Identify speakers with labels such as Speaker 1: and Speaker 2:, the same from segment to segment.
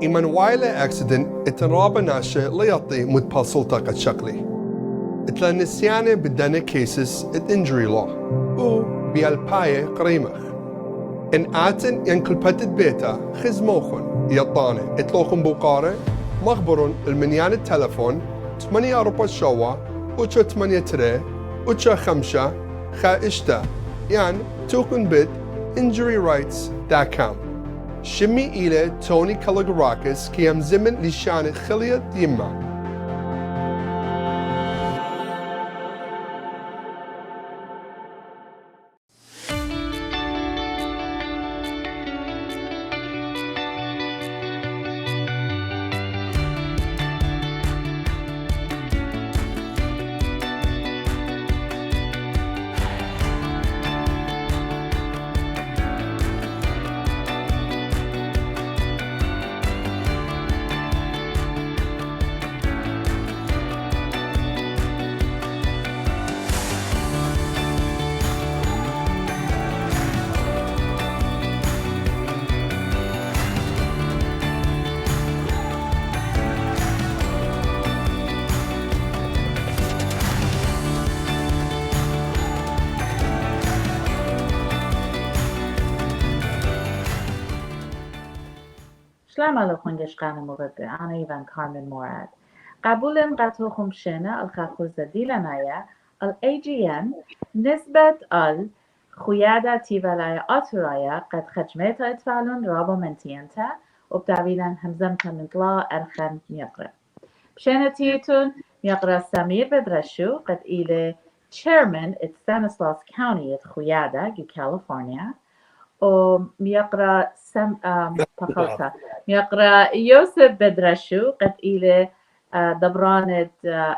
Speaker 1: إيمان وايلة أكسيدنت اتنرابا ناشا ليطي متبال سلطة قد شقلي اتلا نسيانة بدانا كيسس ات انجري لو و بيالباية قريمخ إن آتن ينكل بتت بيتا خزموخن يطانة اتلوخن بوقارة مخبرون المنيان التلفون 8 أربع شوا وچو 8 تري وچو 5 خا اشتا يعني توكن بيت injuryrights.com شمي إلى توني كالاغراكس كي يمزمن لشان خلية ديما
Speaker 2: سلام عليكم جشقان مرد أنا إيفان كارمن موراد قبول قطوخم شنا الخاخوز ديلانايا ال AGM نسبة الخيادة تيفالايا أطرايا قد خجمت اتفعلون رابو منتينتا وبتعبيلا همزمتا من طلا أرخم ميقرأ بشنا تيتون ميقرأ سمير بدرشو قد إلي chairman at Stanislaus County at خيادة كاليفورنيا وميقرأ ميقرأ يوسف BetRasho قد إلى دبرانة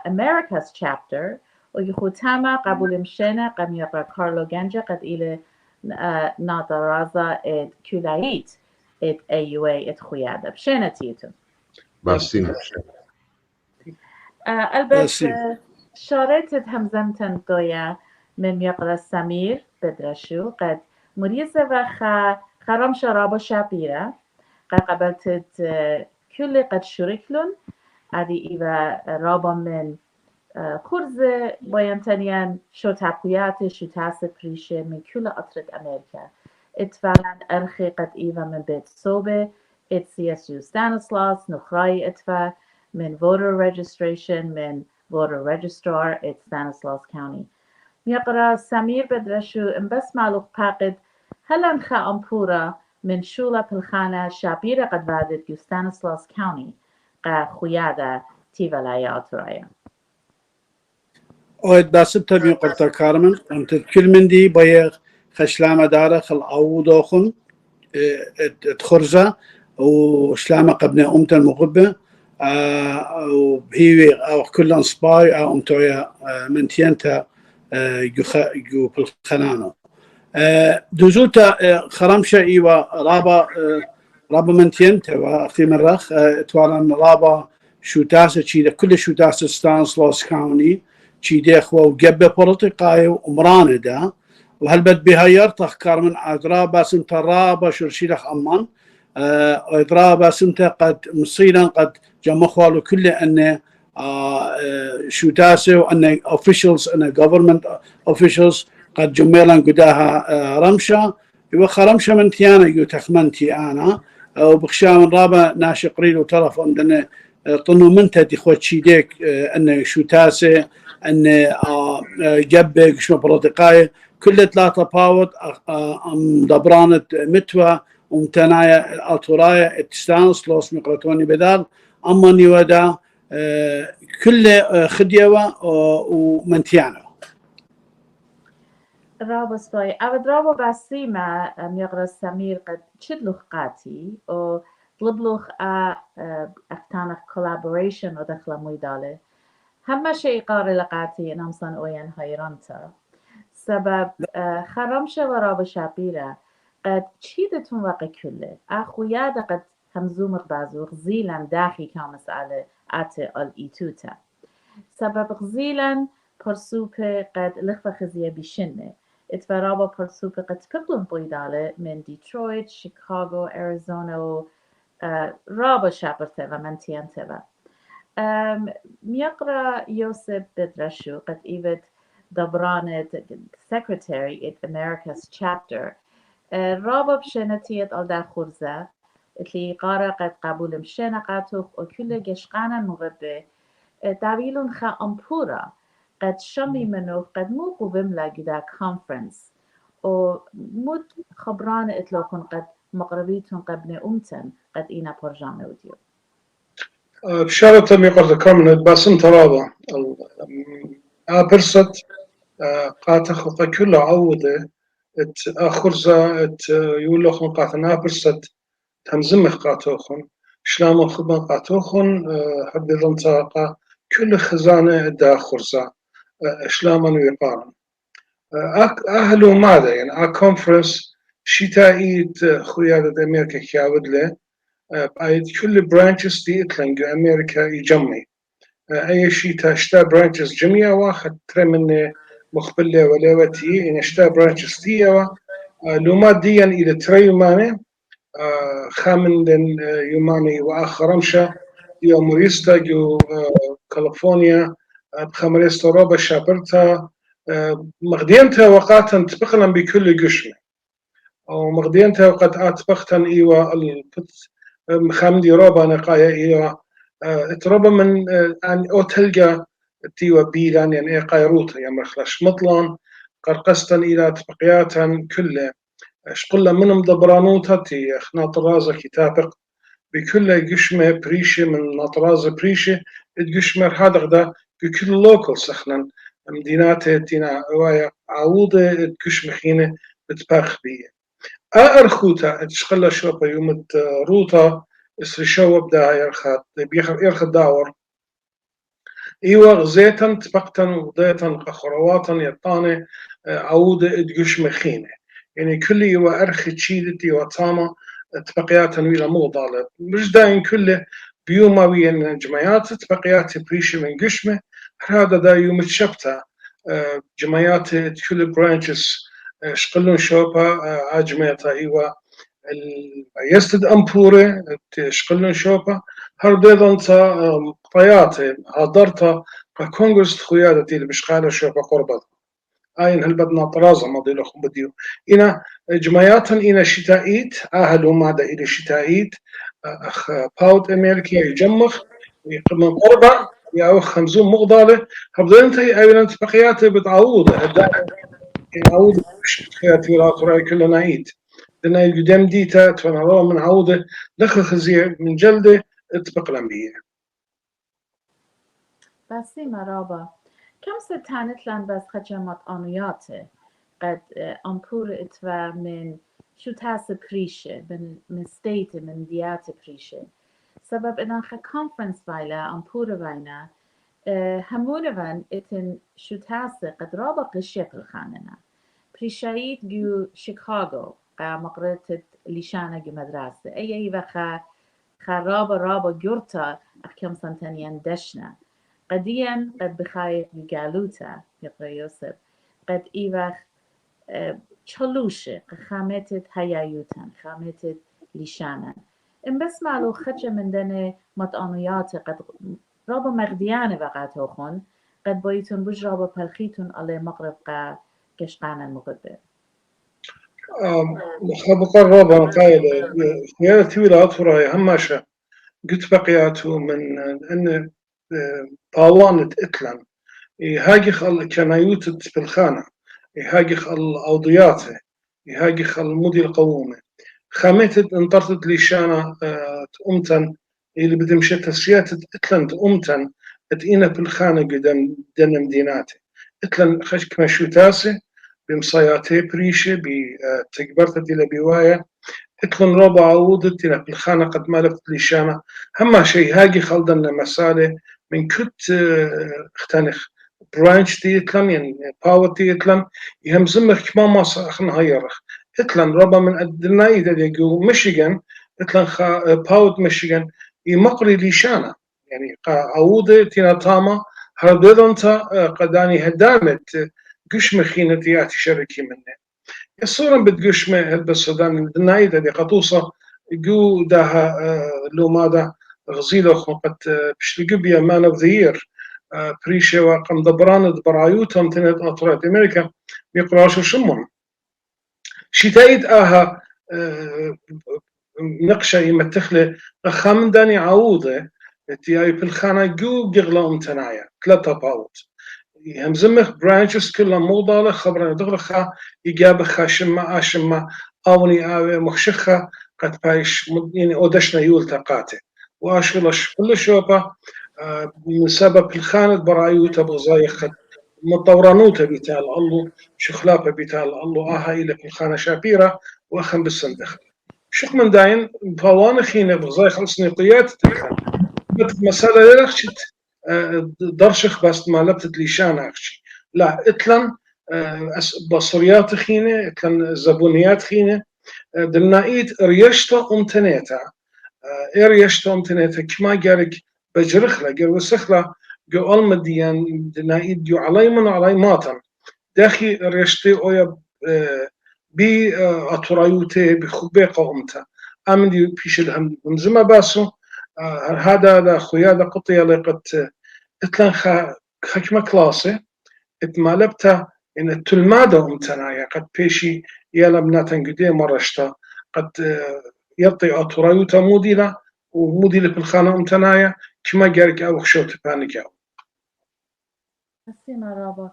Speaker 2: America's chapter ويخوتاما قبول مشينا قد ميقرأ كارلو Ganjeh قد إلى ناطرازة ات كولايت ات AUA ات خيادة بشينا تيتو
Speaker 3: باسين
Speaker 2: البس شارتت همزمتن دويا من ميقرأ سمير BetRasho قد مريزة خرم شراب شابيرة قد قبلت كل قد شركلون عدي إيوة رابا من خرزة باينتانيان شو تقويات شو تاسة بريشة من كل أطرة أمريكا اتفعلن أرخي قد إيوة من بيت صوبة ات CSU ستانسلاس نخراي اتفا من voter registration من voter registrar ات ستانسلاس كاونتي ميقرأ سمير BetRasho بس معلوق باقد هلا نخا أمبورا من شولة بالخانة شابيرة قد بعدت يوستانسلاس كاونتي قا خيادة تيفالايا أطرايا
Speaker 4: اوید باسبتا بين قرطة كارمن انت كل من دي بيغ خشلامة دارة خل عودوخن تخرزة وشلامة قبنا أمتا المغبة وهي أو كلن سباي أو أمتويا منتينتا جو بالخنانو دوزوتا خرمشة إيوا رابا منتينتا وأختي مرخ توالن رابا شوتاسة تشيدا كل شوتاسة ستانسلاس كاونتي تشيدا خوا وجبة بوليتيقاي ومرانة دا وهلبت بها يرتخ كارمن أدرابا سنتا رابا شرشيلخ أمان أدرابا سنتا قد مصيلا قد جمخوالو كل أن شوتاسة وأن officials أن government officials قد جميلا قداها رمشة وخرمشة من تيانا يتخمنتي أنا وبخشا من رابا ناشق ريلو تلفون دنا طنو منتا دي خوات شيديك أن شوتاسة أن جبك شو بروتقاية كل ثلاثة باوت دبرانة متوى ومتنايا أطورايا اتستانس لوس مقرطوني بدال أما نيودا كل خديوة ومنتيانا
Speaker 2: رابا سباي أود رابا باسيما ميقرأ سمير قد تشدلوخ قاتي و طلبلوخ أفتانخ collaboration ودخل مويدالي هم شيء قاري لقاتي نمصن أوين هايرانتا سبب خرمشة ورابا شابيرة قد تشيدتون واقع كله أخويا قد همزومر بازوخ زيلا داخي كامسألة أتي الإيتوتا سبب غزيلا برسوبة قد لخفة خزية بشنة اتفرابا برسوبة قد كبلن بويدالة من ديترويت شيكاغو أريزونا رابا شابرته و منتيانته ميقرا يوسف بدراشو قد إيفت دبرانة secretary at America's chapter رابا بشنتيت أو دا خرزة اللي قارا قد قبول مشينا قاتوخ وكل جشقانا مغبة داويلون خا أمبورا قد شمي منو قد موقو بملا جدا conference ومد خبران اتلوكن قد مقربيتون قبل أمتن قد إينا برجامي وديو
Speaker 3: بشارة ميقرد كارمن باسم ترابا برست قاتخ كل عودة خرزة يولوخن قاتنا برست تمزمخ قاتوخن شلام خدمة قاتوخن حد الانطاقة كل خزانة دا خرزة شلاما ويقارن أهلو ماذا يعني كونفرنس شتائيت خيادة أمريكا كيابد له بايد كل برانشز دي إتلنج أمريكا يجمعي أي شيء تشتا برانشز جميع واحد ترى من مخبلة ولوتي إن اشتا برانشز دي لوما ديا إلى تري يوماني خامن دن يوماني وآخر رمشة يو موريستا يو كاليفورنيا بخمريستا روبا شابرتا مغدينتها وقاتا تبقنا بكل قشمة أو مغدينتها وقد أتبقتا إيوا خامدي روبا نقايا إيوا تروبا من أن أوتلقى تيوا بيلان يعني قايروتا يعني مخلش مطلان قرقستا إلى تبقياتا كله شقلا منهم دبرانوتا تي ناطرازة كتابق بكل قشمة بريشة من ناطرازة بريشة القشمة هذا غدا بكل لوكل سخنا مدينات تينا عوضة قشمة خينة بتباخ بيه أرخوتا تشقلا شوبا يوم روتا اسرشوا بدا يرخد داور إيوا غزيتا تبقتا وغديتا قخرواتا يطاني عودة قشمة خينة يعني كل إيوا أرخ تشيدت إيوا تاما تبقياتا ويلا مغضالة مش داين كله بيوماويا جمعيات تبقيات بريشة من قشمة هذا دا يوم تشبتا جمعيات كل برانشز شقلون شوبا عجميتا إيوا يستد أمبورة شقلون شوبا هرديضا تا قطيات هادرتا كونغرس خيادتي اللي بشقالة شوبا قربت آين هل بدنا طرازة ماضي لكم بديو إنا جمعيات إنا شتائيت أهلوا ماذا إلى شتائيت أخ باوت أمريكي يجمخ من قربة يا أخ خمزون مغضالة هبدأنتي أيضا بقيات بتعوض يعوض مش بتخياتي ولا تراي كلنا عيد لأن القدام ديتا تفنروا من عوضة دخل خزيع من جلدة تبقلن بيه
Speaker 2: بسي مرابا كم ستانت لان بس خجمات آنوياته قد أمبور اتوا من شو تاس بريشة من ستيت من ديات بريشة سبب إن خا كونفرنس فايلا أمبور فاينا همون فان اتن شو تاس قد رابا قشية الخاننا بريشايت جو شيكاغو قا مقرتت ليشانا جو مدرسة أي وخا رابا جورتا أحكام سنتانيان دشنا قديا قد بخايف يقالوتا يقرأ يوسف قد إيوخ تشلوشة خامتت هيايوتان خامتت ليشانا إن بس معلو خدشة من دني مطانويات قد رابا مغديانة وقاتوخن قد بايتون بج رابا پلخيتون على مقرب قا كشقانا المغبة
Speaker 3: خبقر رابا قايلة خيالة تويلة أطفراي هماشا قلت بقياتو من أن طاوانة إتلان يهاجخ الكنايوت بالخانة يهاجخ الأوضياته يهاجخ المدي القوومة خامتت انطرتت ليشانا أمتن اللي بدمشت تسيات إتلان أمتن اتئينا بالخانة قدام دن مديناته إتلان خشك مشوتاسه بمصياتي بريشة بتكبرت إلى بواية إتلان ربع عودت إلى بالخانة قد مالكت ليشانا هما شيء هاجي خلدنا مسالة من كت اختنخ برانش دي إتلان يعني باور دي إتلان يهمزمخ كما ما صاخنا هيرخ إتلان ربع من الدناي ده يجو ميشيغان إتلان باور ميشيغان يمقري ليشانا يعني عودة تينا تاما هرددنتا قداني هدامت قش مخينة ياتي شركي منه الصورة بتقش ما هلبس السودان الدناي ده قطوصة جو داها لو ماذا غزيلو قد بشتقو بيا مان اوف ذا يير بريشة وقم دبران دبرايوتهم تنت أطرات أمريكا بيقراشو شمون شتايد آها نقشة يمتخلي خامن داني عوضة تياي بالخانة جو جغلا امتنايا ثلاثة باوت همزمخ برانشز كلها موضالة خبرنا دغلخا إجابة شما آشما أوني آوي مخشخة قد بايش يعني أودشنا يول تقاتي واشولش كل شوبة من سبب الخانة برايوتا بغزايخ مطورانوتا بيتال الله شخلافة بيتال الله هاي لك الخانة شابيرة وأخم بالصندخ شوف من داين بوان خينة بغزاي خلصني قيادة الخانة مسألة لخشت درشخ بس ما لبتت ليشان أخشي لا إتلن بصريات خينة إتلن زبونيات خينة دلنايد ريشتا أمتنيتا ريشتا أمتنيتا كما جارك بجرخلا جر وسخلا جو المديان دلنايد جو علي من علي ماتن داخي ريشتي أويا بي أطرايوتي بخبيقة أمتا أمدي بيش الهم مزما باسو هذا خويا ذا قطية لقد إتلان حكمة كلاسي اتمالبتا إن التلمادة أمتنايا قد بيشي يالا بناتن قدي مرشتا قد يطي أطرايوتا موديلا وموديلا بالخانة أمتنايا كما جارك أو خشوت بانك أو
Speaker 2: هسي مرابا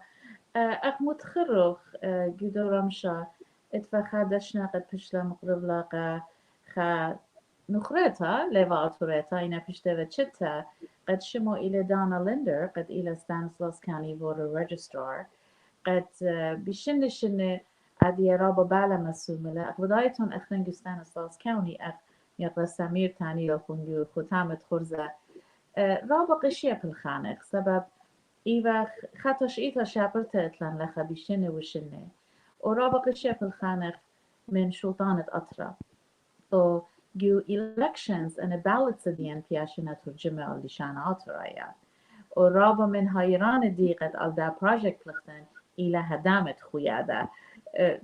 Speaker 2: أخ متخرخ جدو رمشا اتفخدشنا قد بشلا مقرب لاقا خا نخرتها ليفا أطوريتا إنا بشتوى تشتا قد شمو إلى دانا ليندر قد إلى ستانسلاس كاني فوتر ريجسترار قد بشن أدي رابا بالا مسوملة أخ بدايتون أخنجو ستانسلاس كاوني أخ يقرأ سمير تاني لخنجو ختامة خرزة رابا قشية بالخانق سبب إيوه خطش إيتا شابرتا إتلان لخا بشنة وشنة ورابا قشية بالخانق من شلطانة أطرا و جو elections أنا ballots ديان بياشنا ترجمة اللي شانا أطرايا ورابا من هايران دي قد ألدا project لختن إلى هدامة خويادا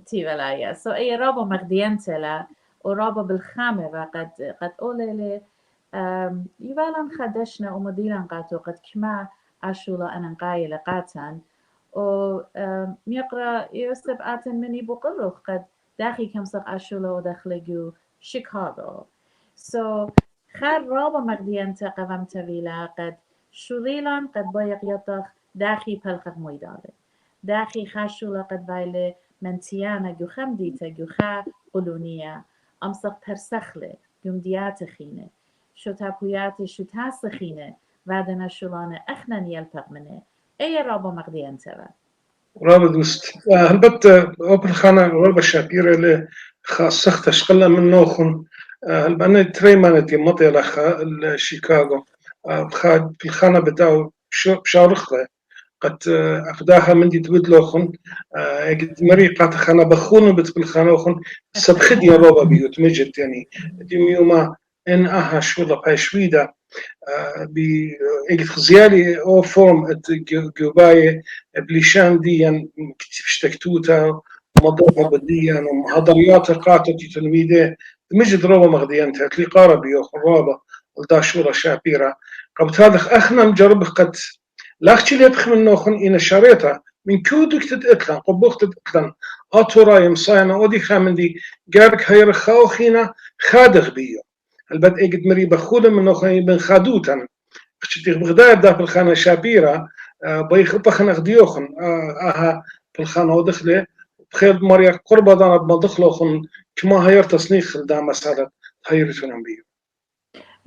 Speaker 2: تيولايا سو أي رابا مغديان تلا ورابا بالخامة قد أولي يبالان خدشنا ومديران قاتو قد كما عشولا أنا قايلة قاتن و ميقرأ يوسف آتن مني بقرخ قد داخي كم سق عشولا وداخلجو شيكاغو سو خار رابا مغديان تقوم تبيلا قد شوليلان قد بايق يطخ داخي بلخت مويدالي داخي خاشولا قد بايلة منتيانا جو خمديتا جو خا قلونية أمسق برسخلة جمديات خينة شو تابوياتي شو تاسخينة بعدنا شولانة أخنا يلفق منه أي رابا مغديان تبا
Speaker 3: رابط دوست هلبت أوبن خانة رابط شابيرة اللي خاصة تشقلها من نوخن هلبنا تريمانة مطي لخا شيكاغو بخاد بالخانة بتاعه بشارخة قد أخداها من دي تبد لوخن قد مري قات خانة بخون بت بالخانة وخن سبخدي رابا بيوت مجد يعني دي ميوما إن أها شولا بايشويدا بإجت خزيالي أو فورم جوباية بليشان ديان اشتكتوتا ومضربة بديان ومهضريات قاتل تلميذه مجد روبا مغديان تلي قاربي وخرابة الداشورة شابيرة قبل هذا أخنا نجرب قد لاختي اللي يبخ من نوخن إن شريطة من كودك تتأتلن قبوخ تتأتلن أطوراي مصاينا ودي خامن دي جارك هير خاوخينا خادغ بيو البد اجد مري بخوله من نوخن بن خادوتن خشتي بغداد ده بالخانة شابيرة بيخ بخن أخديوخن أها بالخانة ودخله بخير مريا قربة دانا بمدخله خن كما هير تصنيخ دا مسألة هيرتون بيو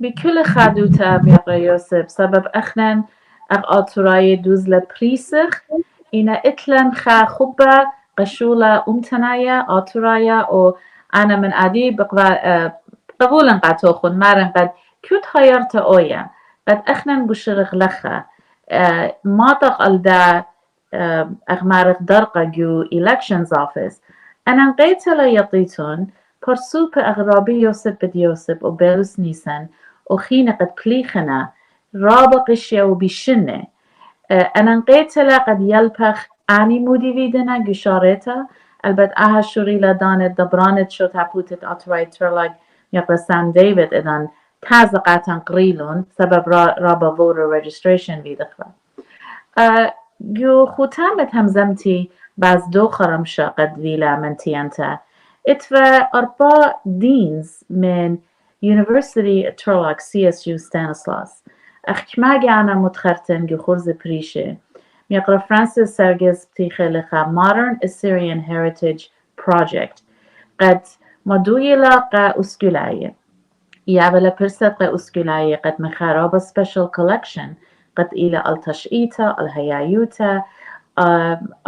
Speaker 2: بكل خادوتا بيقرأ يوسف سبب أخنن أطراي دوز لبريسخ إنا إتلن خا خبة قشولة أمتنايا أطرايا أو أنا من أدي قبولا قاتوخن مارن قد كيوت هيرت أويا قد أخنن بشرغ لخا ما تقل دا أغمارق درقة جو elections office أنا نقيت لا يطيتون برسوب أغرابي يوسف بديوسف وبيروس نيسان وخينة قد بليخنا رابق الشيء وبيشنة أنا نقيت لا قد يلبخ أني مودي فيدنا جشارتا البت أها شوري لدانت دبرانت شو تابوتت أطراي ترلاج يقرأ سام ديفيد إذن كذا قاتن قريلون سبب رابا voter registration بيدخل جو ختامة همزمتي باز دو خرمشة قد فيلا منتي أنت اتفا أربع دينز من University Turlock CSU Stanislaus أخكما جانا متخرتن جو خرز بريشة يقرأ فرانسيس سيرجيس بتيخي لخا Modern Assyrian Heritage Project قد مدوية لاقا أسكولاية يعمل برسة قا أسكولاية قد مخاربة special collection قد إلى التشئيتا الهيايوتا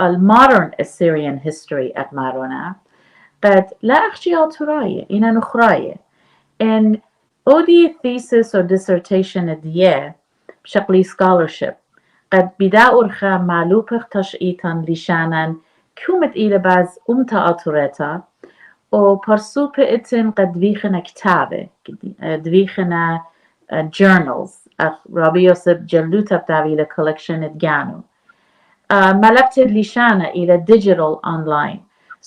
Speaker 2: المودرن Assyrian history أكمارونا قد لا أخشي أطراية إنا نخراية إن أودي thesis or dissertation ديه بشكل scholarship قد بدا أرخى معلوبخ تشئيتا لشانا كومت إلى باز أمتا أطريتا و برسوب إتن قد دفيخنا كتابة دفيخنا journals رابي يوسف جلوتا بتاعي collection دجانو ملبت لشانا إلى digital online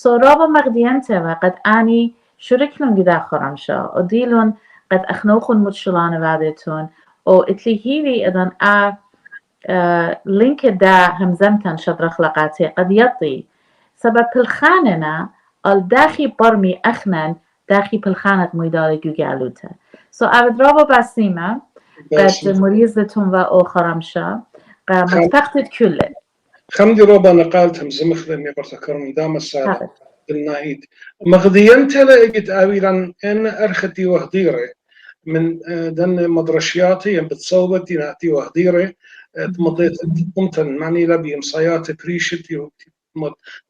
Speaker 2: رابا مغديانتا قد أني شركلن قدا خرمشا وديلون قد أخنوخن متشلان بعدتون و اتليهيلي إذن لينك دا همزمتن شدر خلقاتي قد يطي سبب الخاننا الداخي برمي أخنن داخي بالخانة ميدالي جوجالوتا أبد رابا باسيما قد مريزتون و أو خرمشا قد متفقد كله
Speaker 3: خمدي روبا نقالتهم زمخلني برتكر من دام السادة بالنايد مغدينت لقيت أويلا إن أرختي وهديرة من دن مدرشياتي بتصوبتي ناتي وهديرة مضيت ممتن معني لبي مصيات بريشتي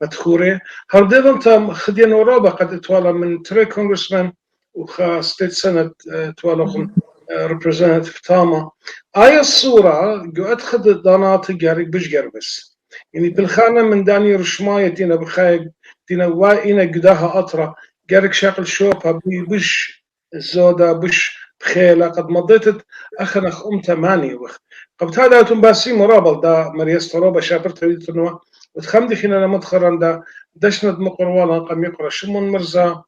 Speaker 3: مدخورة هرديد انت خدين وروبا قد اتوالا من تري كونغرسمان وخا ستيت سنة اتوالا representative تاما آية الصورة جو أدخد دانات جاري بش جربس يعني بالخانة من داني رشماية دينا بخايب دينا واينا قداها أطرة جارك شاقل شوبها بش الزودة بش بخيلة قد مضيتت أخنخ تماني وقت قبل هذا تنباسي مرابل دا مريس روبا شابرت ريتنوا وتخمدي خينا لما تخرن دا دشند مقروالا قم يقرأ شمون مرزا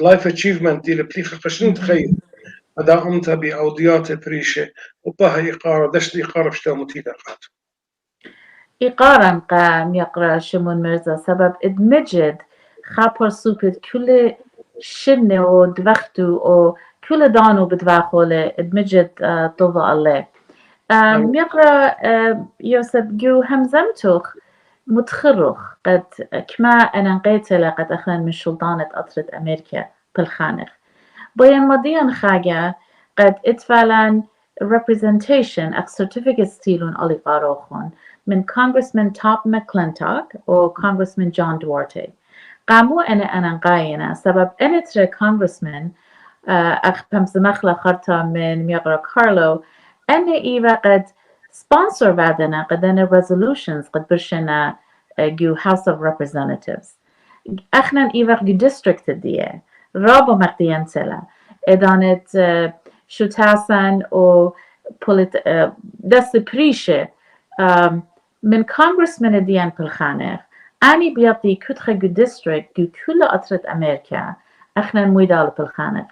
Speaker 3: لايف اتشيفمنت دي لبليخ قشن تخيل هذا أمتى بأوديات بريشة وبها إقارة دشت إقارة بشتا متيدقات
Speaker 2: إقارة قام يقرأ شمون مرزا سبب ادمجد خابر سوبت كل شنة ودوختو و كل دانو بدواخوله ادمجد طوضة الله يقرأ يوسف جو همزمتوخ متخرخ قد كما أنا قيتلا قد أخذن من سلطانة أطرة أمريكا بالخانق بيان مضيان خاجة قد اتفعلن representation أك certificate ستيلون ألي قاروخون من Congressman Top McClintock و Congressman John Duarte قاموا أنا قاينة سبب أنا ترى Congressman أخ بمزمخلة خرطة من ميقرا كارلو أنا إيوا قد sponsor بعدنا قد أنا resolutions قد برشنا جو House of Representatives أخنا إيوا جو district ديه رابا مقديان سلا إدانت شو تاسن و دست بريشة من Congressman ديان بالخانق أني بيعطي كتخة جو district جو كل أطرة أمريكا أخنا مويدال بالخانق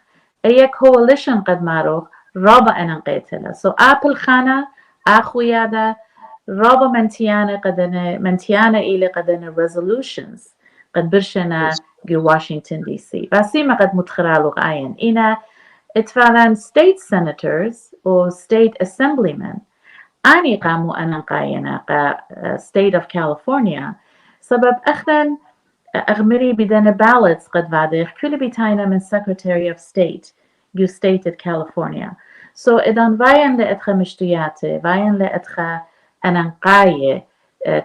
Speaker 2: أي coalition قد معروف رابا أنا قيتلا أبل خانة أخويا دا رابا منتيانا إلي قدنا resolutions قد برشنا جو واشنطن دي سي باسيما قد متخرالو غاين إنا اتفعلن state senators و state assemblymen أني قاموا أنا قاينة state of California سبب أخذن أغمري بدنا ballots قد بعدك كل بيتاينا من secretary of state جو state of California إذن فاين لأدخى مشتياتي فاين لأدخى أنا قاية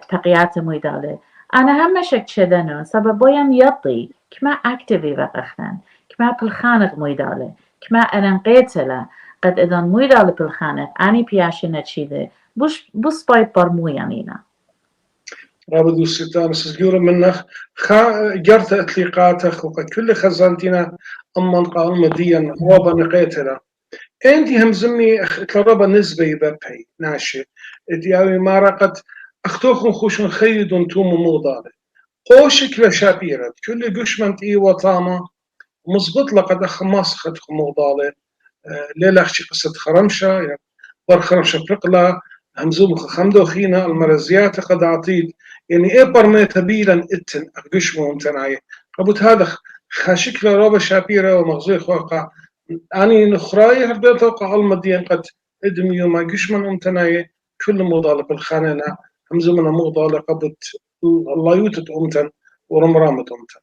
Speaker 2: تبقيات مويدالي أنا هم شك شدنون سبب بوين يطي كما أكتفي بقخن كما بالخانق مويدالي كما أنا قيتلا قد إذن مويدالي بالخانق أني بياشي نتشيدي بوس بايت برمويانينا
Speaker 3: رابدو الستان سجورة منخ جرت أتليقاتك وقد كل خزانتنا أمان قائم مديا رابا نقيتلا أنتي هم زمي كرابا نسبة ببهي ناشي دياوي مارقت أختوخن خوشن خيدون توم موضالي قوشك لشابيرت كل قشمنت إي وطامة مزبط لقد أخ ماسخة موضالة ليلة أخشي قصة خرمشة يعني بر خرمشة برقلة همزوم خمدو خينا المرزيات قد عطيت يعني إيه برميت بيلا إتن أقدش ممتنعي قبوت هذا خاشكلة روبة شابيرة ومغزوي خوقع أني نخراي هردو توقع المدين قد إدميو ما قش من ممتنعي كل موضالة بالخانة همزومنا موضالة قبوت الله يوتت أمتن ورمرامت أمتن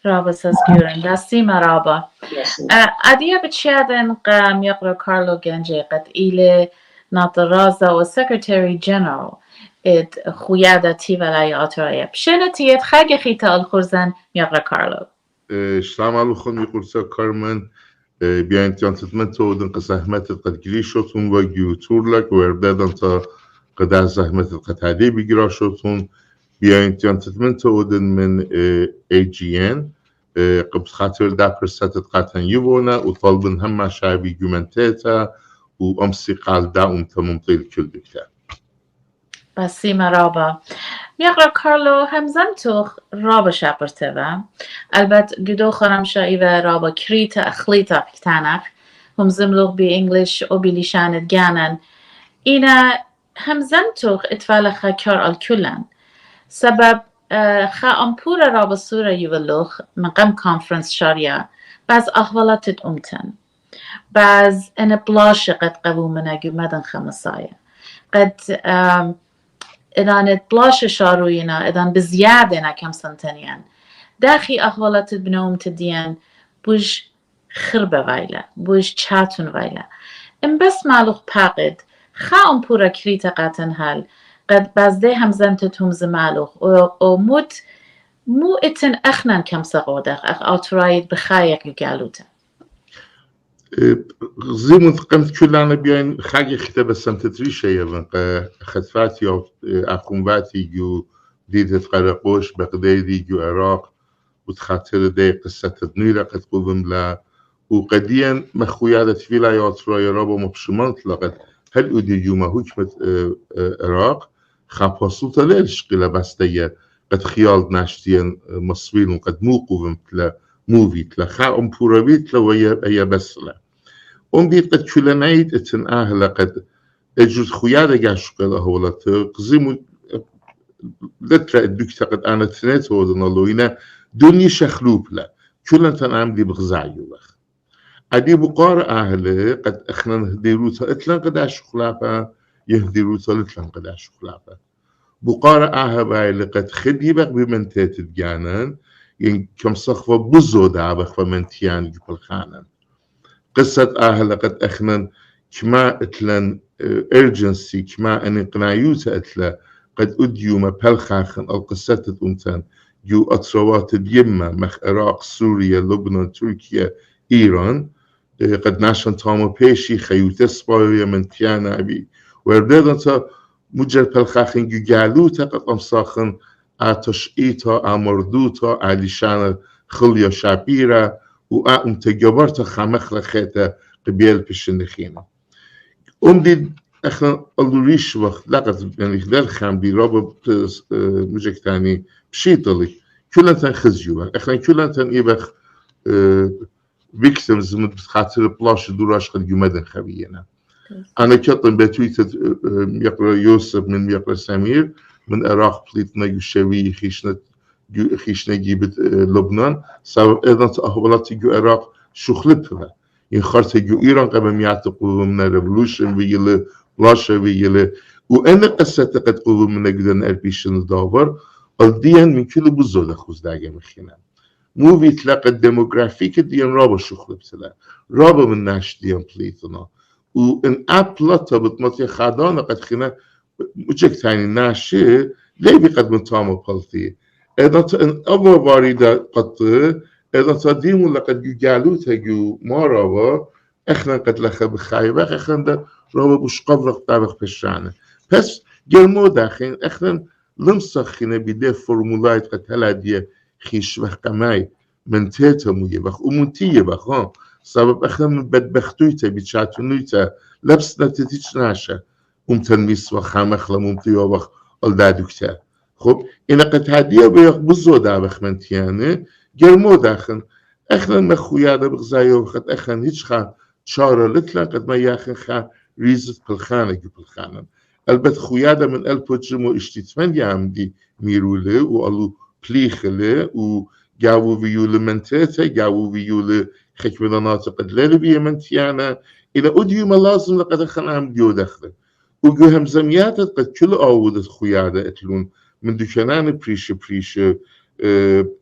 Speaker 2: رابا ساسكيورن دستي مرابا أديا بتشادن قام يقرأ كارلو جانجي قد إلي ناطرازا والسكرتاري جنرال اد خويادة ولايات رايا بشنتيت خاقي خيتا الخرزان يقرأ كارلو
Speaker 5: السلام عليكم يقول كارمن بیاین تیانتمنت ودن قزحمت قد گریشتون و گیوتورلک و اردادن تا قد زحمت قد هدی بگیراشتون بیاین تیانتمنت ودن من AGN قبل خاطر ده پرسات قطعا یوونه و طالبن هم مشابه جمنتتا و امسی قال دا تممطيل كل دكتور
Speaker 2: بسي مرابا يقرأ كارلو همزم توخ رابا شابرتوا البت جدو خرم شايفة رابا كريتا أخليتا بكتانخ هم زملوغ بإنجليش أو بليشانت جانن إنا همزم توخ اتفالخا كار الكلن سبب خا أمبورا رابا سورة يولوخ من قم كونفرنس شاريا باز أخوالات أمتن باز أنا بلاش قد قبو منا جمدن خمسايا قد إذا بلاش شاروينا إذا بزيادة كم سنتين داخي أخوالات بنوم تدين بوج خربة ويلا بوج چاتون ويلا إن بس مالوخ باقد خاهم پورا كريتا قاتن هال قد بازده هم زمتتهم زمالوخ و مو اتن أخنان كم سقودخ أخ أوترايد بخايك يقالوتا
Speaker 5: زي قمت كلنا بين خاجي ختبة سمتتري شيء خطفاتي أو أخواتي جو ديدت قرقوش بغدادي جو عراق وتخاطر دي قصة تدنيرة قد قوم لا وقديا مخويادة في ولايات راي رابا مبشمانت لقد هل أدي يوم حكمة عراق خاپاسوتا ليش قلا بستيا قد خيال ناشتين مصوين وقد موقوم تلا موفي تلا خا أمبورويت لا ويا بس لا بيت قد كلنايد اتن أهلا قد اجوز خويادة جاش قلا هولا تقزمو لترا الدكتا قد أنا تنيت هودنا لوينا دنيا شخلوب لا كلن تنعم دي بغزايو بخ أدي بقار أهلا قد أخنا نهديروتا اتلان قد أشخلافا يهديروتا لتلان قد أشخلافا بقار أهلا قد خدي بق بمنتات الجانان يعني كم صخفة بزو دابخ فمنتيان جبل خانان قصة أهلا قد أخنا كما اتلان urgency كما أن قنايوتا اتلا قد أديو ما بلخاخن أو قصة أمتان جو أطروات اليمة مخ عراق سوريا لبنان تركيا إيران قد ناشن تامو بيشي خيوت اسبايا من تيانا أبي وردادن تا مجر بلخاخن جو جالوتا قد أمساخن آتش إيتا أمردوتا عليشان خليا شابيرا و تجبرت خمخ لخيتا قبيل بشنخينا دي احنا قلوريش وقت لقد يعني خلال خام دي رابط مجك تاني بشيطلي كلنا تنخزيوها احنا كلنا تنقيبخ victims من خاطر بلاش دوراش قد يمدن خبينا انا كتن بتويت يقرا يوسف من يقرا سمير من عراق بليتنا يشوي خيشنا جيبت لبنان سبب ايضا تأهولات جو عراق شخلتها ينخرط جو إيران قبل ميعتقوا من الريفولوشن ويلا لاشا ويلا وأنا قصة قد قوة من جدًا أربيشن داور الديان من كل بزول خوز داعي مخينا مو بيتلاقى الديموغرافيك الديان رابا شخل بسلا رابا من ناش ديان بليتنا وإن أبلاتا بتمطي خادانا قد خينا مجك تاني ناشي ليه بقد من تاما بلتي إذا إن أبو باريدا قد إذا تديمو لقد يجعلوتا جو ما رابا إحنا قد لخا بخايبة إحنا دا رابا بوش قبرق طابق بشانة بس جرمو داخين إحنا لمسخينا بده فرمولايت قد هلا دي خيش بخ قماي من تيتا مو يبخ ومن تي يبخ سبب إحنا من بدبختويتا بيتشاتونويتا لبسنا تتيش ناشا تنميس وخامخ لممتي يبخ الدادوكتا خب إنا قد هادية بيخ بزو دابخ من تياني گرمو داخن اخن مخویاده بغزای وقت اخن هیچ خا چاره لطلا قد ما یاخن خا ریزت پلخانه جو پلخانن البت خویاده من الپوچم و اشتیتمن یامدی میروله و الو پلیخله و جاو ویول منتته جاو ویول خكمنانات قد لا بيه منتيانا إلى أديوم لازم لقد خنام ديو دخله وجو همزميات قد كل عودة خيادة اتلون من دكانان بريش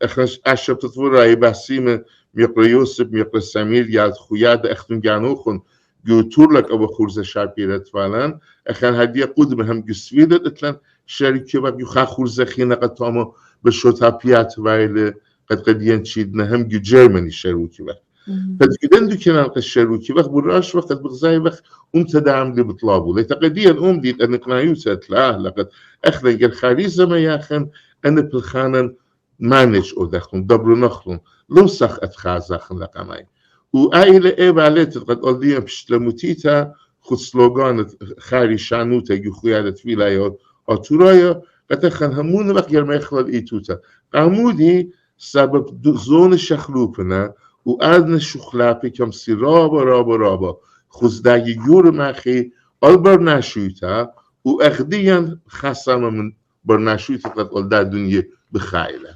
Speaker 5: اخنش اشرب تطور راي بحسيمة ميقرا يوسف ميقرا سمير ياد خيادة اختن جانوخن جو تورلك أبو خورزة شابيرة فالان اخن هدية قدم هم جسويدة اتلان شركة بقى يخا خورزة خينا قد تاما بشوتابيات وايلة قد ينشيدنا هم جو جيرماني شروكي بقى فجدن دكان الشروكي وقت براش وقت بغزاي وقت تدعم اللي بطلابه لتقديا ديت أن قنايوسات لا لقد أخذ الخاريزة ما ياخن أنا بالخانن مانش أو دخلون دبر نخلون لو سخ أتخازخن لقماي وآيلة إيباليت قد قلديا بشتلموتيتا خد سلوغان خاري شانوتا جو خيادة ولايات أطورايا قد أخن همون وقت يرمى يخلال إيتوتا قامودي سبب زون شخلوبنا وأدنى شخلاپی کم سی رابا خزدگی یور مخی آل برنشویتا و اخدیان خسام من برنشویتا قد آل در دنیا بخیله.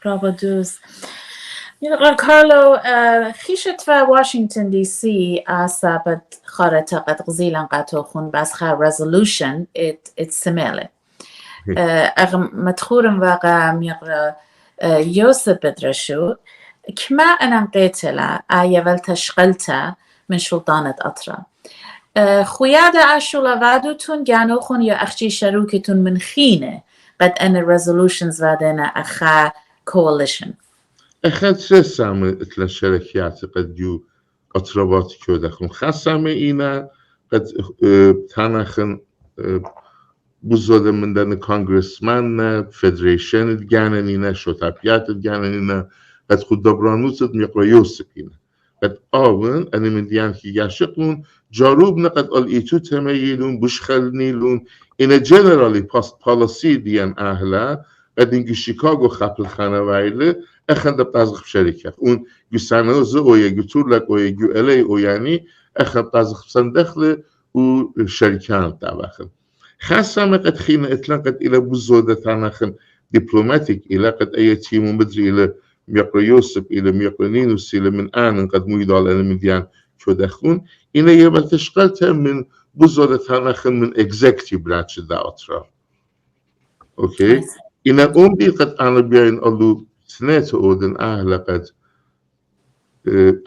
Speaker 2: برافو دوست. کارلو خیشت و واشنگتن دی سی سبب خارطه قد غزیلن قطع خون بس خار رزولوشن ات سمیله. اغم مدخورم واقع میقرا يوسب BetRasho كما أنا قيتلا آية تشغلتا من سلطانة أطرا خويادة عشولا وادوتون جانوخون يا أخشي شروكتون من خينة قد أنا resolutions وادنا أخا coalition
Speaker 5: أخذ سامي إتلا شركيات قد يو أطرابات كيو دخلون خاصامي إينا قد تانخن بزرگ من دن کانگرسمن نه فدریشن دگانه نه شوتابیات دگانه نه قد خود دبرانوست میقرا یوسف اینه قد آون أنا من دیان کی یاشقون جاروب نه قد آل ایتو تمیلون بشخل نیلون اینه جنرالی پالیسی دیان أهلا قد اینگو شیکاگو خپل خانه وایله اخند بتازخ شرکت اون جو سانوز اویا جو تورلک اویا جو الی اویانی اخند بتازخ سندخله و شرکان تابخن خاصة قد خينا إطلاقت إلى بزودة تانخن دبلوماتيك إلى قد أي تيم مدري إلى ميقرا يوسف إلى ميقرا نينوس إلى من آن قد مويدال أنا من ديان شو دخلون إنا يبال تشغلتها من بزودة تانخن من executive branch دا أطرا أوكي إنا دي قد أنا بيين ألو سنة أودن أهلا قد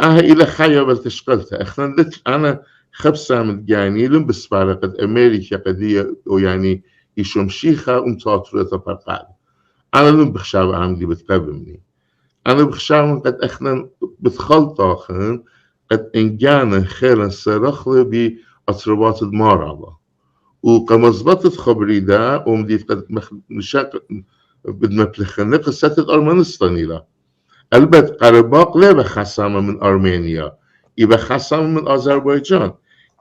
Speaker 5: إلى خايا بال تشغلتها إخنا أنا خبسة من جانيلهم بسبارة قد أمريكا قدية ويعني يشوم شيخة تاطرة برقال أنا لم بخشاو عمدي بتقبمني أنا بخشاو قد أخنا بتخلطاخن قد إنجانا خيرا سرخلة بأطربات المارابة وقمزبطت خبري دا ومديت قد مشاكل بدمبلخنة قصة أرمنستاني لا البت قرباق لا بخسامة من أرمينيا يبقى خاصة من أذربيجان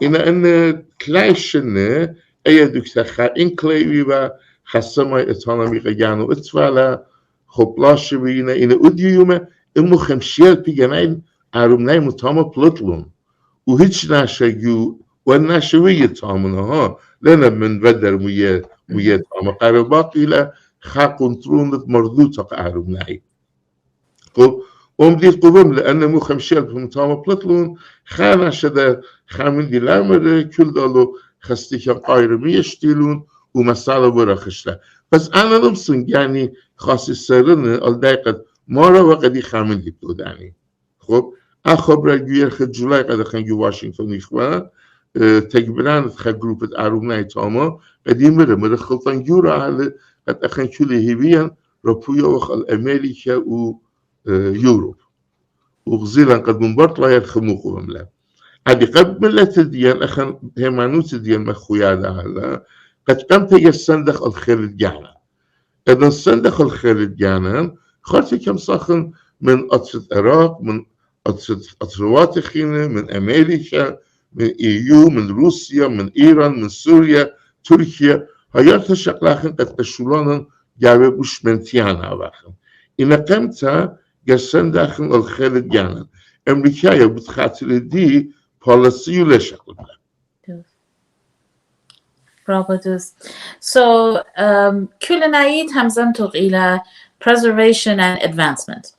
Speaker 5: إن كلايشنا أي دكتور خا إنكليفي با خاصة ما إتانامي قيانو إتفالا خبلاش بينا إن أديوما إمو خمشيال بيجانين عرومناي متاما بلطلون وهيش ناشيو والناشوية تامنها لنا من بدر مية تاما قرباق إلى خا قنطرونة مردوطة عرومناي ومديت قبم لأن مو خمشيل بمتامة بلطلون خانا شدا خامن دي لامر كل دالو خستيكا قايرمي يشتيلون ومسالة برا خشتا بس أنا نمسن يعني خاصي سرنا الدايقة مارا وقدي خامن دي بلوداني خب أخبر الجوير خد جولاي قد خنجي واشنطن إخوان تجبران خد جروبة عرومناي تاما قدي مرة خلطان جورا على قد أخن كله هبيان ربويا وخل أمريكا و يوروب وغزيلا قد منبرت لا يرخموكم مملا هذه قد ملت الديان أخن هيمانوت الديان مخويا هلا قد قمت يسندخ الخير الجانا إذا السندخ الخير الجانا خرت كم صاخن من أطرة العراق من أطروات خينة من أمريكا من EU من روسيا من إيران من سوريا تركيا هيارت الشقلاخن قد قشولانا جاوه بوش من تيانا واخن إن قمت جسن داخل الخيل جانا أمريكا يبت خاطر دي policy ولا شغل.
Speaker 2: برافو دوست. So كلنايت همزم إلى preservation and advancement.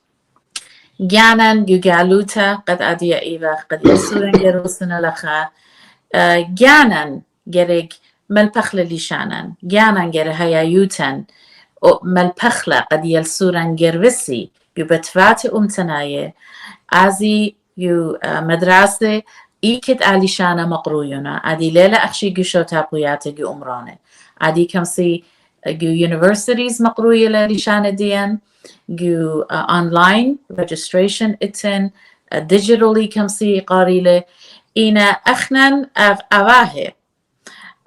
Speaker 2: جانن جالوتا قد أدي إيوه قد يسورن جروسنا لخا جانن جريج ملبخل لشانن جانن جره هيايوتن ملبخلة قد يلسورن جروسي يبتفات أمتناية عزي يو مدرسة إيكت عليشانا مقرويونا عدي ليلة أخشي جشو تابوياته جو أمرانه عدي كمسي جو universities مقروية لليشانة ديان جو online registration اتن digitally كمسي قاريلة إنا أخنن أواهي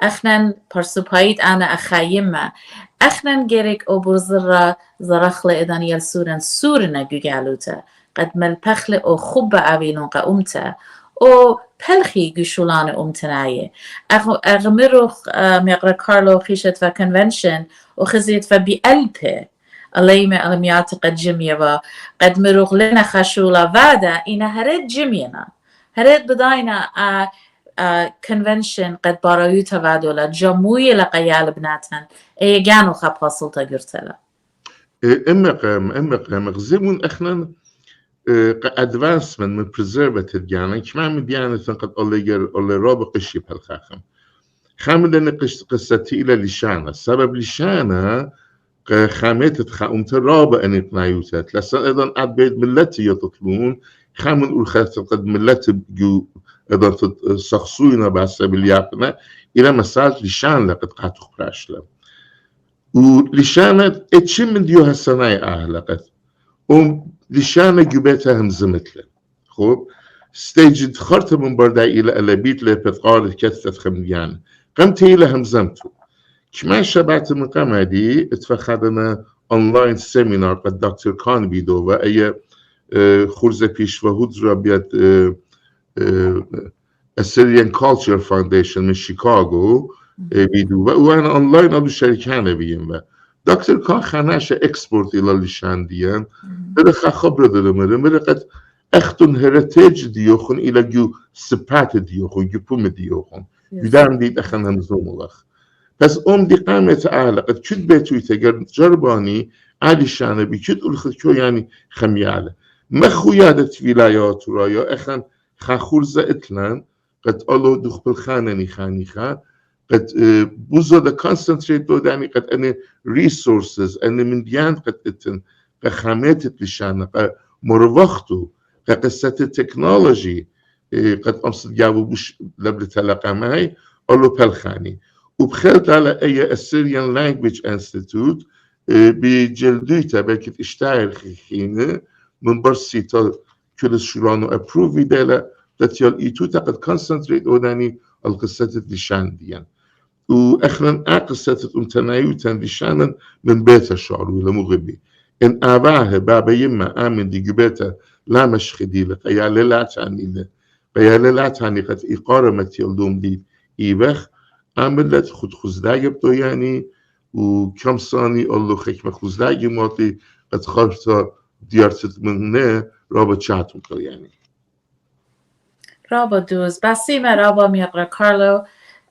Speaker 2: أخنن برسوبايت أنا أخايمة أخنن جيرك أبو زرة زرخلة إذن يلسورن سورنا جوجالوتا قد ملبخلة أو خب أبيلون قأمتا أو بلخي جشولان أمتناية أغمروخ ميقرأ كارلو خيشت فكونفنشن وخزيت فبقلبه الليمة ألميات قد جميبا قد مروغ لنا خشولة فادا إنا هرد جمينا هرد بداينا convention قد بارايوتا فادولا جموية لقيال بناتن اي جانو خباصل تقرتلا
Speaker 5: إما غزيمون إحنا advancement من preservative جانا كمان من ديانة قد أولي رابق قشي بهالخاخم خامل لنا قصتي إلى لشانة سبب لشانة خامتت خامت رابع أن يتنايوتات لسان أيضا عبيد ملتي يتطلون خامل أولخات قد ملتي جو أيضا تسخصونا بحسب اليابنا إلى مساج لشان لقد قاتو خبراش له ولشانة اتشم من ديوها السناي أهلقت لشانة جبتها همزمت له خوب ستيج خرط من بردا إلى ألبيت له بتقال كثة خمديان قمت إلى همزمته كمان شبعت من قمدي اتفخدنا أونلاين سيمينار قد دكتور كان بيدوه أي خورزة بيش وهود رابيات Assyrian Culture Foundation من شيكاغو بيدوه وأنا أونلاين أبو شركانة بيهم دكتور كان خاناشة إكسبورت إلى اللشان ديان بدخل خبرة دلمرة قد أختن هيريتاج ديوخن إلى جو سبات ديوخن جو بوم ديوخن بدان ديت أخن همزوم الله بس دي قامت أعلى قد كد بيتوي جرباني عادي شانه بي كد ألخذ شو يعني خميالة ما خويادة ولايات رايا أخن خاخورزة إتلان قد ألو دخ بالخانة خانيخا قد بوزو دا كونسنتريت دو داني قد أنا ريسورسز أنا من ديان قد إتن قد لشانه قد مروختو قد قصة التكنولوجي قد أمصد جابو بوش لبل تلقى معي ألو بالخاني وبخلت على أي Assyrian Language Institute بجلدويتا بلكت اشتاعر خيخينة من برسيطة كل الشرانو أبروفي دالا تتيال إيتو تقد كونسنتريت أوداني القصة لشان ديان وأخرا قصة امتنايوتا لشانا من بيت الشعر ولا مغبي إن آباه بابا يما آمن دي جبيتا لا مشخدي لك أيا للاتاني قد إقارة متيال دوم دي إيبخ عملت خود خزداي بتو يعني وكم ثاني الله خيك مخزداي ماتي قد خرجت ديارت منه رابط شاتم كل يعني
Speaker 2: رابط دوز بسيمة رابط ميقرأ كارلو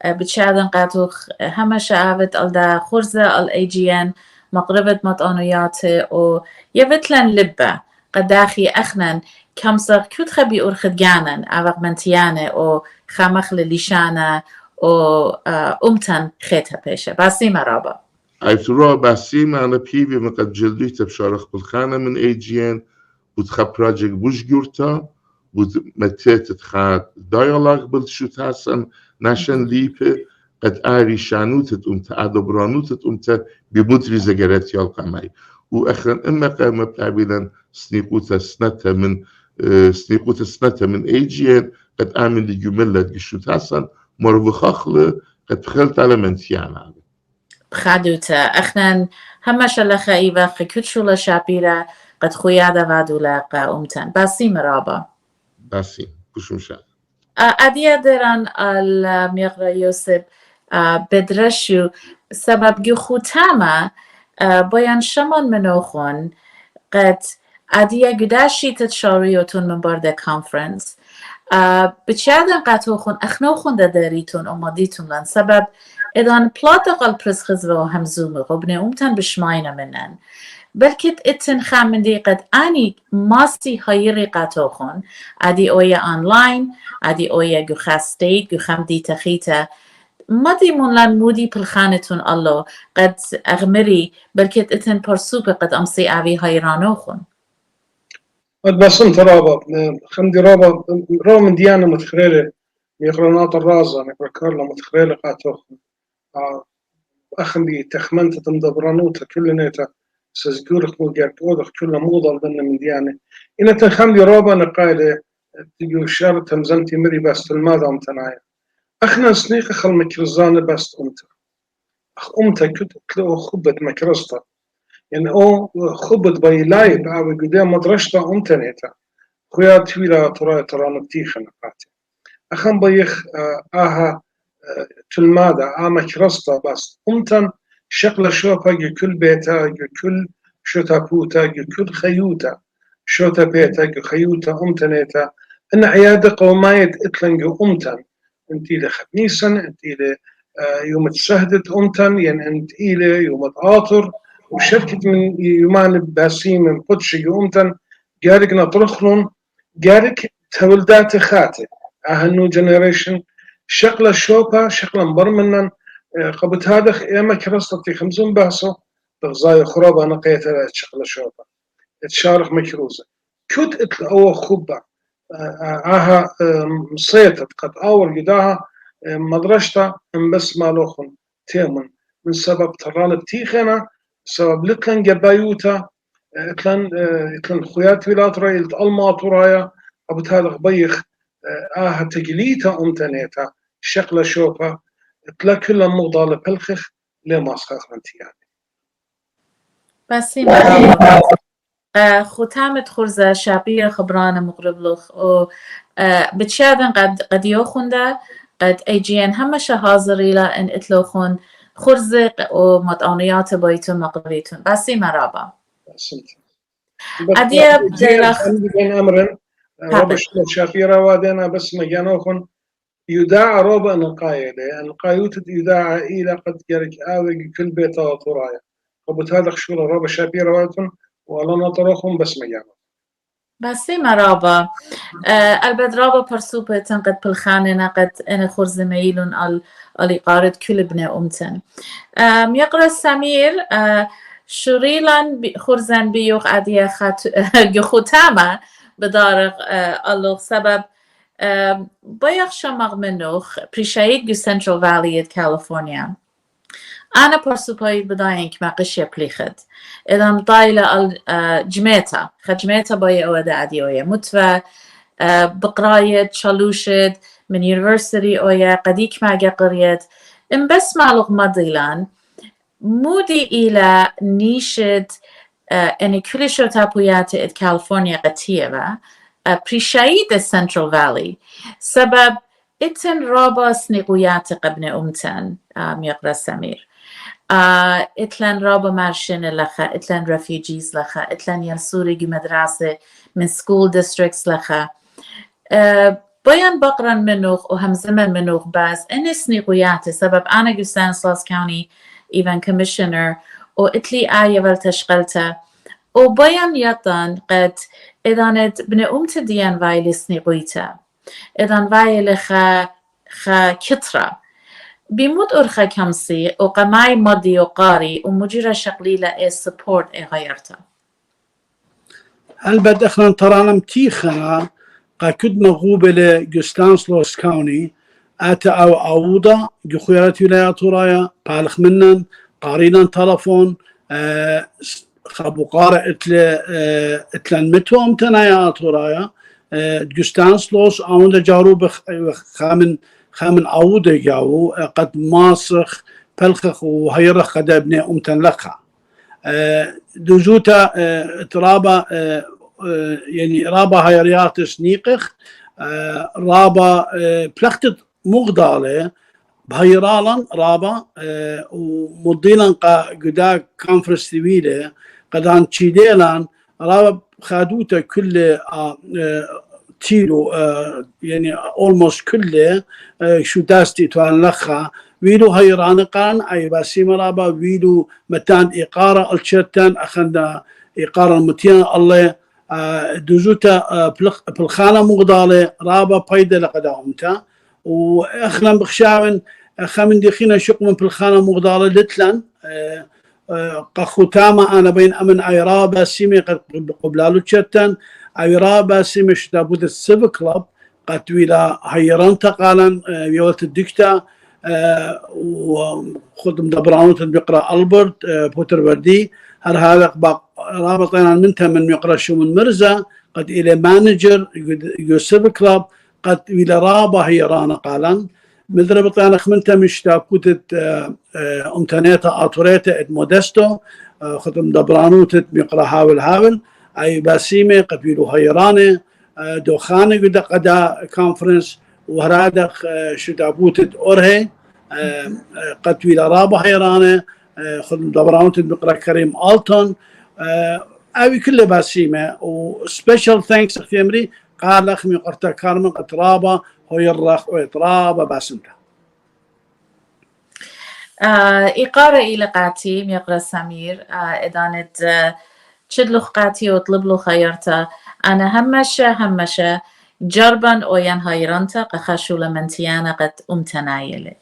Speaker 2: بتشادن قاتوخ هما شعبت الدا خرزة الAGN مقربة مطانيات و يفتلن لبة قداخي أخنن كمسر كود خبي أرخد جانن أوق منتيانة و خمخل لشانة و أمتن خيتها بيشة بسيمة رابا
Speaker 5: أيتورا بسيمة أنا بيبي مقد جلدوي تبشارخ بالخانة من AGN وتخا بروجيكت بوش جورتا ومتيت تخا دايالوج بالشوت هاسن ناشن ليبه قد آري شانوتت أمتا أدبرانوتت أمتا بمدري زجرات يالقى معي وأخرا إما قام بتعبيلا سنيقوتا سنتا من AGN قد آمن دي جملة جشوت هاسن مرفخخلة قد بخلت على منتيانا
Speaker 2: بخادوتا أخنن هما شلخة إيبا خكتشولا شابيرا قد خويادة وادولاقا أمتن بسيمة رابا
Speaker 5: بسيم كشم شاد
Speaker 2: أديا دران الميقرا يوسف بدرشو سبب جو خوتاما باين شمان منوخون قد عادية قداشي تتشاريوتون من برد كونفرنس بتشادن قاتوخون أخنوخون داريتون أماديتون لان سبب إذن بلاطق البرسخز وهمزومي غبني أمتن بشماينا منن بلكت اتن خامن دي قد اني ماستي هايري قاتوخون ادي اويا اونلاين ادي اويا جو خاستيت جو خمدي تخيتا مدي من لان مودي بالخانتون الله قد اغمري بلكت اتن برسوبة قد امسي اوي هايرانوخون
Speaker 3: قد بسنت رابا خمدي رابا من ديانا متخريلة ميقرنات الرازة ميقر كارلا متخريلة قاتوخون أخمدي تخمنت تمدبرانوتا كل نيتا سزجورخ موجات أوضخ كل موضة لنا من ديانة إن تخمدي رابا نقايلة تيجو شارة تمزنتي مري بس الماذا أمتنايا أخنا سنيق خل مكرزانة بس أمتا كنت تلو خبت مكرزتا يعني أو خبت بايلايب أو قدام مدرشتا أمتنيتا خويا تويلا ترى نبتيخ نقاتي أخم بيخ آها تلماذا مكرزتا بس أمتن شغلة شوفا كل بيتا كل شوتا بوتا كل خيوتا شوتا بيتا خيوتا أمتنيتا إن عيادة قوماية إتلنجو أمتن انتي لخميسا انتي يوم تسهدت أمتن يعني انتي يوم تآطر وشركة من يومان باسين من قدش أمتن جارك نطرخلون جارك تولدات خاتي أهنو جنريشن شغلة شوبا شغلة مبرمنا قبت هذا إما كرستي 50 بحثه بغزايا خرابة نقيتها شغلة شوبا تشارخ مكروزة كنت اتلقوا خبة آها مصيتت قد أول قداها مدرشتا بس مالوخن تيمن من سبب تران بتيخنا سبب لتلن جبايوتا اتلن خويات ولاد رايلت الماط ورايا قبت هذا بيخ آها تجليتا أمتنيتا شغلة شوبا تلا كل مغضى لبلخخ لما سخاخنتي يعني
Speaker 2: بسي ختامت خرزة شابية خبرانة مقرب لخ و بتشادن قد يوخنده قد ايجين همشا حاضري لا ان اتلوخن خرزة ومطعنيات بيتون مقربيتون بسي مرابا أدية بديلخ
Speaker 3: أمرن ربش شافيرا وادنا بس مجانوخن يداعى روبا نقايدة القايوت يداعى إلى قد جرك آوي كل بيتا وطرايا قبت هذا خشول روبا شافيرا وادن ولا نطرخهم بس مجانوخن
Speaker 2: بسي مرابا البدرابا برسوبة تنقد بالخانة قد أنا خرز ميلون الإقارد كل ابن أمتن يقرأ سمير شريلان خرزان بيوخ أدية ختامة بدارق الله سبب بيخ شمغ منوخ بريشايد جو سنترال فالي كاليفورنيا أنا برسوبايد بداينك ما قشية بليخد إذا طايلة جميتا خجميتا بيا أودا عديوية متفى بقراية شالوشد من يونيفرسيتي أويا قديك ما قريت إن بس معلوغ مضيلان مودي إلى نيشد أني كل شو تابويات كاليفورنيا قتيبة بريشايد السنترال فالي سبب إتن رابا سنقويات قبن أمتن يقرأ سمير إتلان رابا مارشين لخا إتلان ريفيجيز لخا إتلان ينسوري مدرسة من سكول ديستريكتس لخا بيان بقرن منوخ وهمزمن منوخ بس إني سنقويات سبب أنا جو سانسلاس كاوني إيفان كوميشنر وإتلي آية والتشغلتا وبيان يطن قد إذا بن أمت ديان فايلي سنقويتا إذا فايلي خا كترة بيموت أرخا كمسي وقماي مضي وقاري ومجرى شقليلة إيه سبورت إيه غيرتا
Speaker 4: هل بد أخنا ترانا متيخنا قد مغوبة لجستانسلوس كاوني أتا أو أوضا جخيرات ولايات ورايا بالخ منن قارينا تلفون خابو قارئ اتلان متو امتنايات ورايا جستانسلوس أوندا جاروب خامن أوضا جاو قد ماسخ بلخخ وهيرخ قد ابن امتن لخا دوجوتا ترابا يعني رابا هيريات سنيقخ رابا بلختت مغدالة بهيرالن رابا ومضيلن قا قدا كونفرنس تبيله قدان تشيديلان رابا خادوته كل تيلو يعني almost كله شو داستي توان لخا ويلو هيران قان أي باسي مرابا ويلو متان إقارة الشرتان أخذنا إقارة المتين الله دوزوتا بالخانة مغضالة رابا بايدة لقدامتا وأخنا بخشاون خمن دخينا شق من بالخانة مغضالة لتلان قخوتاما أنا بين أمن أيرابا سيمي قبلالو تشتن أيرابا سيمي شتابود السيف كلاب قد ويلا هيران تقالا يولت الدكتا وخدم دبرانوت بيقرا البرت بوتر بردي هذا رابطين منتها من يقرا شو من مرزا قد الى مانجر يوسف كلاب قد الى رابا هيرانا قالا مدرب طيانا خمنتا مش تاكوتت امتانيتا اتوريتا ات مودستو خدم دبرانوت بيقرا هاول اي باسيمي قبيلو هيراني دوخاني قدا كونفرنس وهرادق شتابوتت اورهي قد ويلا رابا هيراني خدم دبرانوت بيقرا كريم التون اوي كله باسيمه وسبيشال ثانكس اختيمري قال لك من قرتا كارمن قطرابه هو يرخ ويطرابه باسمته
Speaker 2: إقارة إلى قاتي ميقرا سمير إدانت تشدلو قاتي وطلبلو خيرتا أنا همشة جربان أوين هايرانتا قخشو لمنتيانا قد أمتنايلة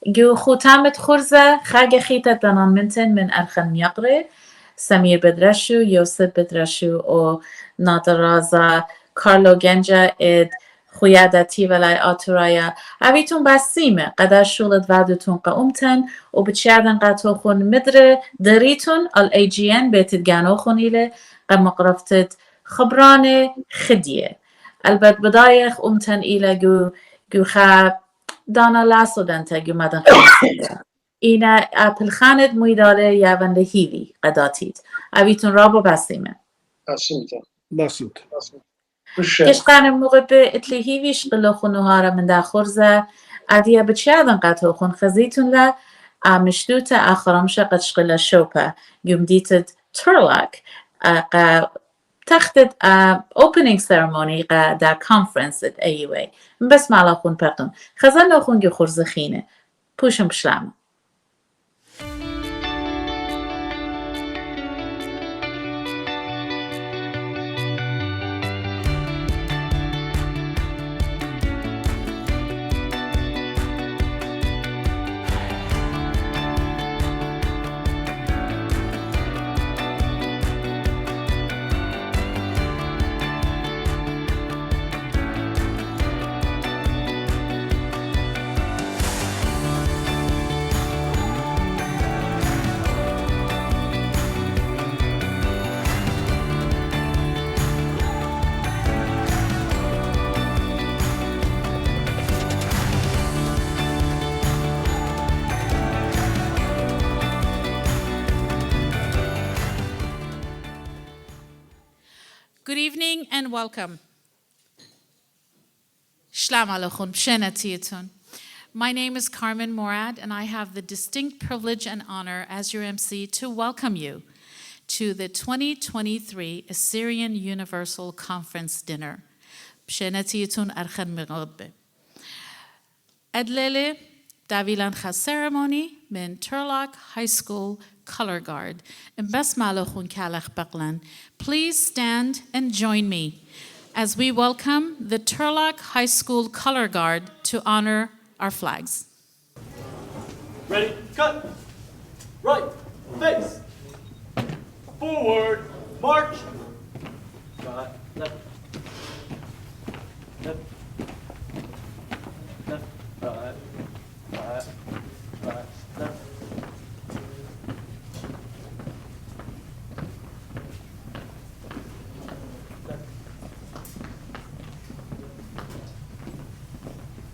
Speaker 2: جو ختامت خرزة خاقة خيطة دانان من أرخن يقري سمير بدرشو يوسف بدرشو أو نادرازا كارلو جنجا إد خيادتي ولاي آتورايا أبيتون بسيمة قدر شولد وعدتون قاومتن وبتشاردن قاتوخون مدري دريتون AGN بيتدقانوخون إلي قمقرفتت خبرانة خدية البت بدايخ أمتن إلى جو خا دانا لاسو دانتا جو مدن خمسة اینا پلخاند مویداله یاون هیوی قداتید اویتون رابو بسیمه
Speaker 3: باسمت
Speaker 2: کش قانم موقع به اتلی هیویش قلو خونوهارا من دا خورزه ادیا بچیادن قطو خون خزیتون لا مشتوت آخرامش قدش قلو شوپا یوم دیتد ترلاک قا تختد opening ceremony قا دا conference at AUA بس معلا خون پردون خزان خون جو خورزه خینه پوشم بشلامه
Speaker 6: Good evening and welcome. Shalom aleichem, b'shenatiyatun. My name is Carmen Morad, and I have the distinct privilege and honor as your MC to welcome you to the 2023 Assyrian Universal Conference Dinner. B'shenatiyatun archan merodbe. Adlele davilan chas ceremony min Turlock High School Color Guard. Please stand and join me as we welcome the Turlock High School Color Guard to honor our flags.
Speaker 7: Ready, cut. Right, face. Forward, march. Left. Left, right, left.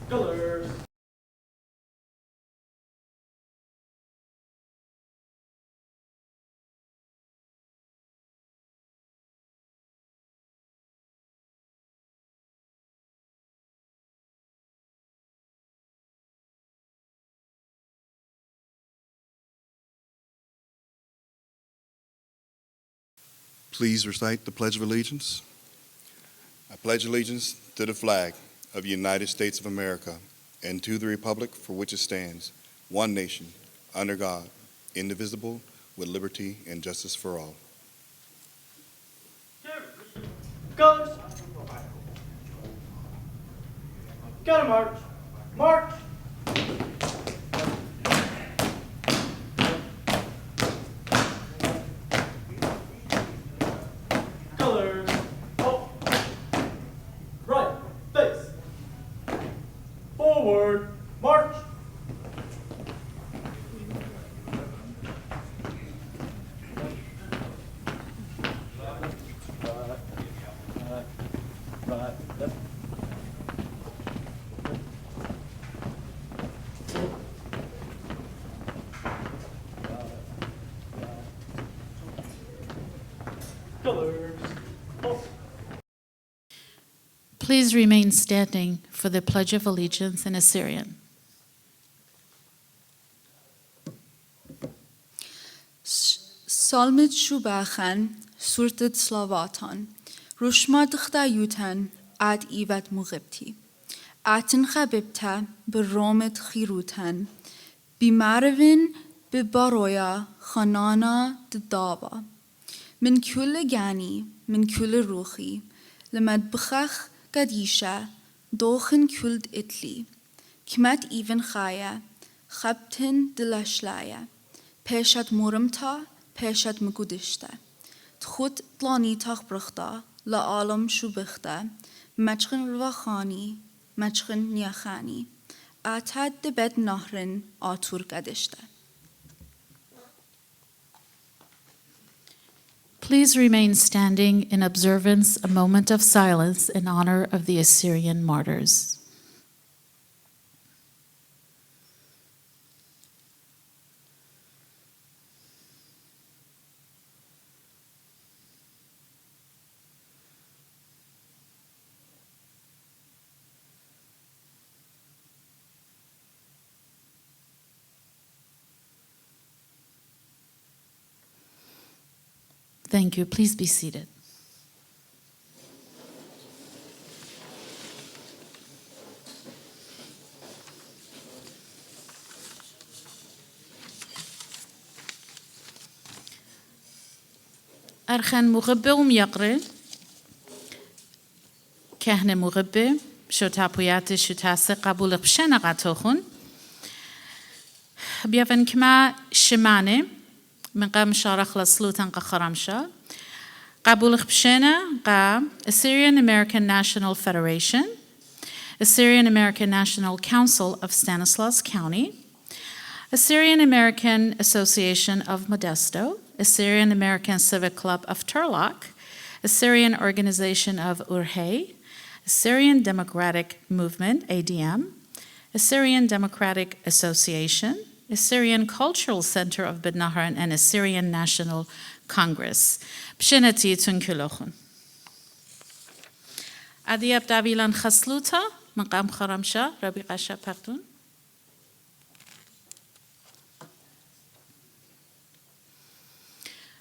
Speaker 7: Colors.
Speaker 8: Please recite the Pledge of Allegiance. I pledge allegiance to the flag of the United States of America and to the republic for which it stands, one nation, under God, indivisible, with liberty and justice for all.
Speaker 7: Colors. Gotta march. March. Colors. Oh. Right. Face. Forward. March. Right. Left. Colors. Oh.
Speaker 6: Please remain standing for the Pledge of Allegiance in Assyrian.
Speaker 9: Salmit Shubachan, Surtat Slavatan, Rushmad Chtayutan, Ad Ivat Mughibti, Atin Chabibta, Beromit Chirutan, Bimarvin, Bibaroya, Khanana, Dava, Min Kule Gani, Min Kule Ruchi, Lemad Bchach Gadisha, Dochen Kult Itli, Kmet Even Chaya, Chabtin de la Shlaya, Peshat Muramta, Peshat Mugudishta, Tchut Tlanitach Bruchta, La Alam Shubichta, Matchin Rvachani, Matchin Niachani, Atad de Bet Nahrin, Atur Gadishta.
Speaker 6: Please remain standing in observance a moment of silence in honor of the Assyrian martyrs. Thank you. Please be seated. أرخن مغبة وميقرن كهنة مغبة شو تابويات شو تاسق قبول بشنا قاتوخن بيفن كما شمانة من قام شارخ لسلوتان قخرمشا قبول بشنا قا Assyrian American National Federation, Assyrian American National Council of Stanislaus County, Assyrian American Association of Modesto, Assyrian American Civic Club of Turlock, Assyrian Organization of Urhei, Assyrian Democratic Movement, ADM, Assyrian Democratic Association, Assyrian Cultural Center of Beit Nahran, and Assyrian National Congress. B'shenati tunkilochun. Adiab Davilan Chasluta, Maqam Kharamsha, Rabbi Qasha Partun.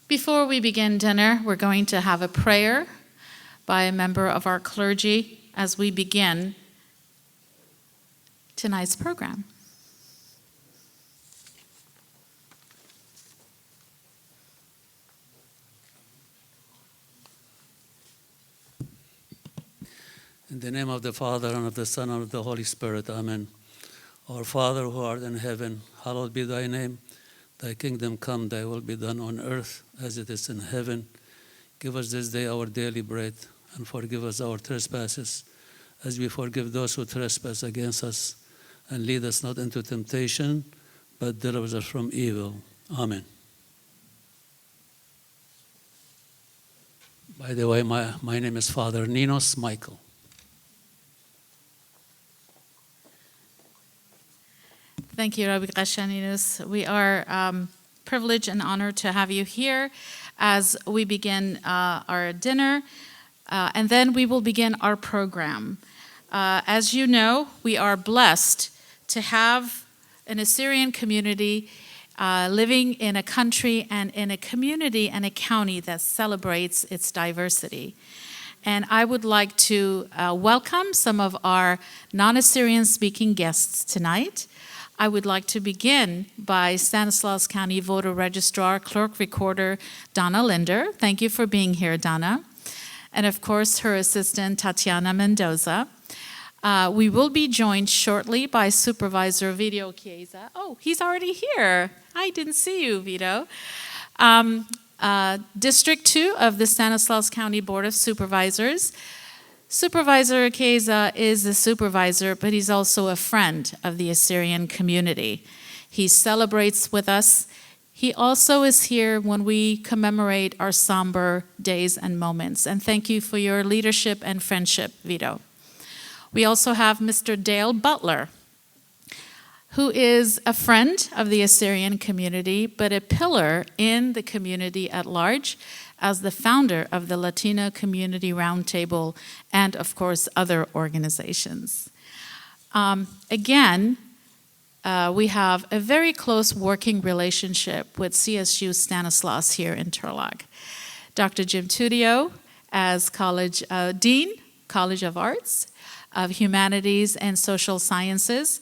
Speaker 6: Before we begin dinner, we're going to have a prayer by a member of our clergy as we begin tonight's program.
Speaker 10: In the name of the Father, and of the Son, and of the Holy Spirit, Amen. Our Father who art in heaven, hallowed be thy name. Thy kingdom come, thy will be done on earth as it is in heaven. Give us this day our daily bread, and forgive us our trespasses, as we forgive those who trespass against us. And lead us not into temptation, but deliver us from evil. Amen. By the way, my name is Father Ninos Michael.
Speaker 6: Thank you, Rabbi Qashaninos. We are privileged and honored to have you here as we begin our dinner, and then we will begin our program. As you know, we are blessed to have an Assyrian community living in a country and in a community and a county that celebrates its diversity. And I would like to welcome some of our non-Assyrian speaking guests tonight. I would like to begin by Stanislaus County Voter Registrar, Clerk Recorder, Donna Linder. Thank you for being here, Donna. And of course, her assistant, Tatiana Mendoza. We will be joined shortly by Supervisor Vito Chiesa. Oh, he's already here. I didn't see you, Vito. District 2 of the Stanislaus County Board of Supervisors. Supervisor Chiesa is the supervisor, but he's also a friend of the Assyrian community. He celebrates with us. He also is here when we commemorate our somber days and moments. And thank you for your leadership and friendship, Vito. We also have Mr. Dale Butler, who is a friend of the Assyrian community, but a pillar in the community at large as the founder of the Latino Community Roundtable and, of course, other organizations. Again, we have a very close working relationship with CSU Stanislaus here in Turlock. Dr. Jim Tudio as Dean, College of Arts, of Humanities and Social Sciences.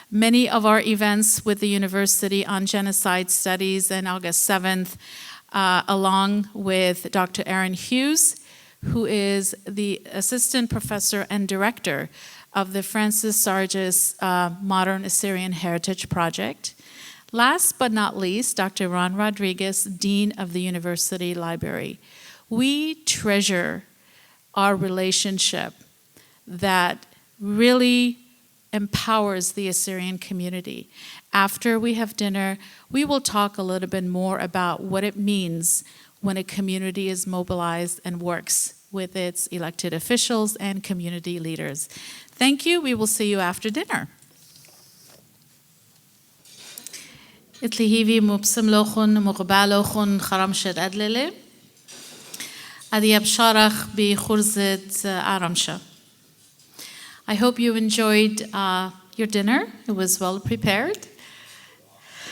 Speaker 6: Many of our events with the University on Genocide Studies on August 7th, along with Dr. Aaron Hughes, who is the Assistant Professor and Director of the Francis Sargis Modern Assyrian Heritage Project. Last but not least, Dr. Ron Rodriguez, Dean of the University Library. We treasure our relationship that really empowers the Assyrian community. After we have dinner, we will talk a little bit more about what it means when a community is mobilized and works with its elected officials and community leaders. Thank you. We will see you after dinner. Itlihivi mubsim lochun muqbalochun kharamshed adlele. Adiyab sharach bi khurzet aramsha. I hope you enjoyed your dinner. It was well prepared.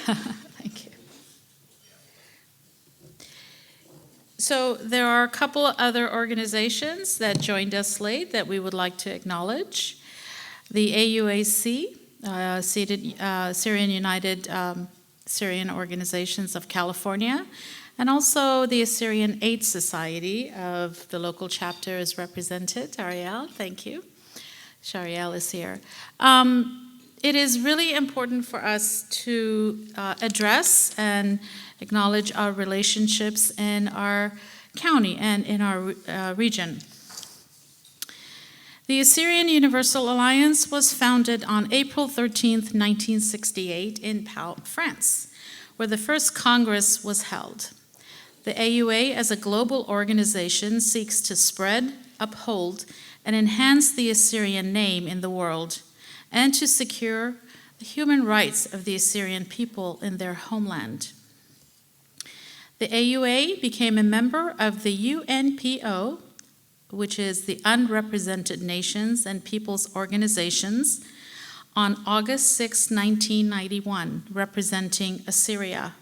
Speaker 6: Thank you. So there are a couple of other organizations that joined us late that we would like to acknowledge. The AUAC, Syrian United Syrian Organizations of California, and also the Assyrian Aid Society of the local chapter is represented. Ariel, thank you. Shariel is here. It is really important for us to address and acknowledge our relationships in our county and in our region. The Assyrian Universal Alliance was founded on April 13th, 1968 in Pau, France, where the first Congress was held. The AUA, as a global organization, seeks to spread, uphold, and enhance the Assyrian name in the world, and to secure the human rights of the Assyrian people in their homeland. The AUA became a member of the UNPO, which is the Unrepresented Nations and Peoples Organizations, on August 6, 1991, representing Assyria,